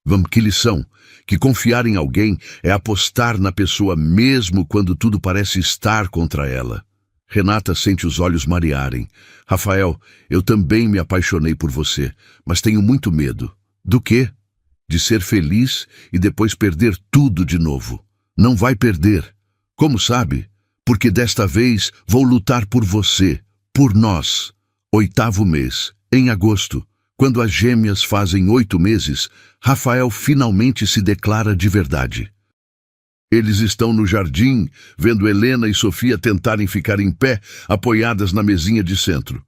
Vamos, que lição! Que confiar em alguém é apostar na pessoa mesmo quando tudo parece estar contra ela. Renata sente os olhos marearem. Rafael, eu também me apaixonei por você, mas tenho muito medo. Do quê? De ser feliz e depois perder tudo de novo. Não vai perder. Como sabe? Porque desta vez vou lutar por você, por nós. 8º mês, em agosto, quando as gêmeas fazem 8 meses, Rafael finalmente se declara de verdade. Eles estão no jardim, vendo Helena e Sofia tentarem ficar em pé, apoiadas na mesinha de centro.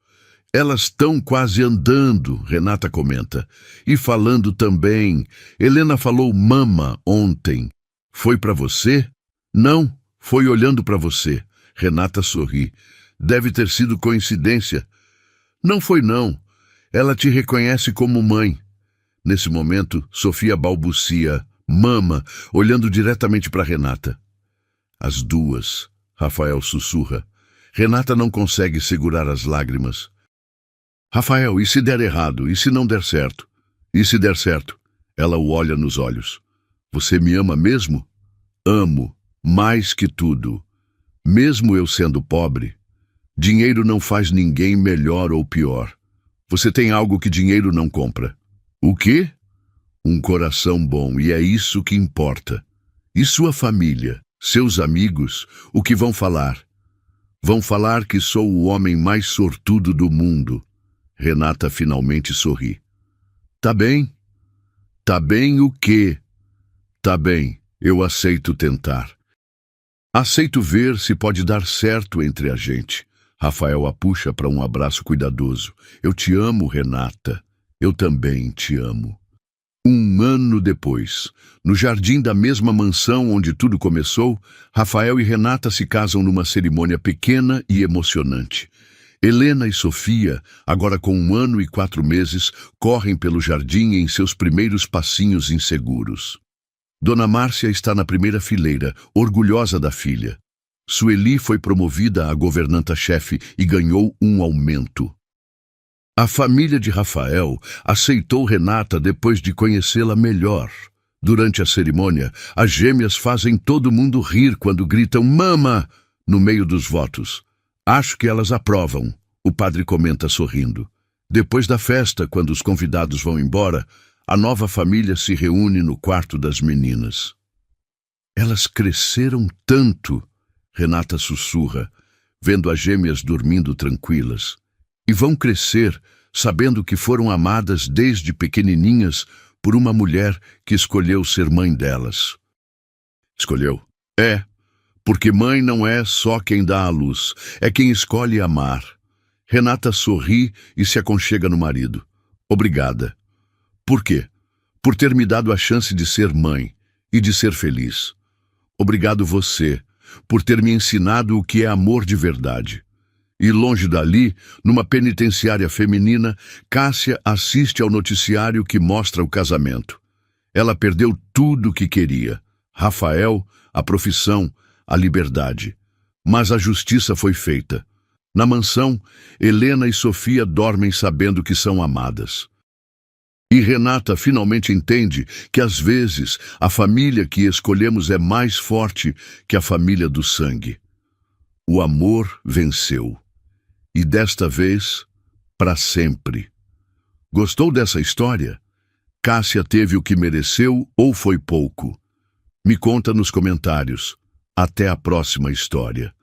Elas estão quase andando, Renata comenta. E falando também. Helena falou mama ontem. Foi para você? Não, foi olhando para você. Renata sorri. Deve ter sido coincidência. Não foi não. Ela te reconhece como mãe. Nesse momento, Sofia balbucia, mama, olhando diretamente para Renata. As duas, Rafael sussurra. Renata não consegue segurar as lágrimas. Rafael, e se der errado? E se não der certo? E se der certo? Ela o olha nos olhos. Você me ama mesmo? Amo, mais que tudo. Mesmo eu sendo pobre, dinheiro não faz ninguém melhor ou pior. Você tem algo que dinheiro não compra. O quê? Um coração bom, e é isso que importa. E sua família, seus amigos, o que vão falar? Vão falar que sou o homem mais sortudo do mundo. Renata finalmente sorri. Tá bem? Tá bem o quê? Tá bem, eu aceito tentar. Aceito ver se pode dar certo entre a gente. Rafael a puxa para um abraço cuidadoso. Eu te amo, Renata. Eu também te amo. 1 ano depois, no jardim da mesma mansão onde tudo começou, Rafael e Renata se casam numa cerimônia pequena e emocionante. Helena e Sofia, agora com 1 ano e 4 meses, correm pelo jardim em seus primeiros passinhos inseguros. Dona Márcia está na primeira fileira, orgulhosa da filha. Sueli foi promovida a governanta-chefe e ganhou um aumento. A família de Rafael aceitou Renata depois de conhecê-la melhor. Durante a cerimônia, as gêmeas fazem todo mundo rir quando gritam "Mama!" no meio dos votos. Acho que elas aprovam, o padre comenta sorrindo. Depois da festa, quando os convidados vão embora, a nova família se reúne no quarto das meninas. Elas cresceram tanto, Renata sussurra, vendo as gêmeas dormindo tranquilas. E vão crescer, sabendo que foram amadas desde pequenininhas por uma mulher que escolheu ser mãe delas. Escolheu? É. Porque mãe não é só quem dá à luz, é quem escolhe amar. Renata sorri e se aconchega no marido. Obrigada. Por quê? Por ter me dado a chance de ser mãe e de ser feliz. Obrigado você, por ter me ensinado o que é amor de verdade. E longe dali, numa penitenciária feminina, Cássia assiste ao noticiário que mostra o casamento. Ela perdeu tudo o que queria. Rafael, a profissão, a liberdade. Mas a justiça foi feita. Na mansão, Helena e Sofia dormem sabendo que são amadas. E Renata finalmente entende que às vezes a família que escolhemos é mais forte que a família do sangue. O amor venceu. E desta vez, para sempre. Gostou dessa história? Cássia teve o que mereceu ou foi pouco? Me conta nos comentários. Até a próxima história.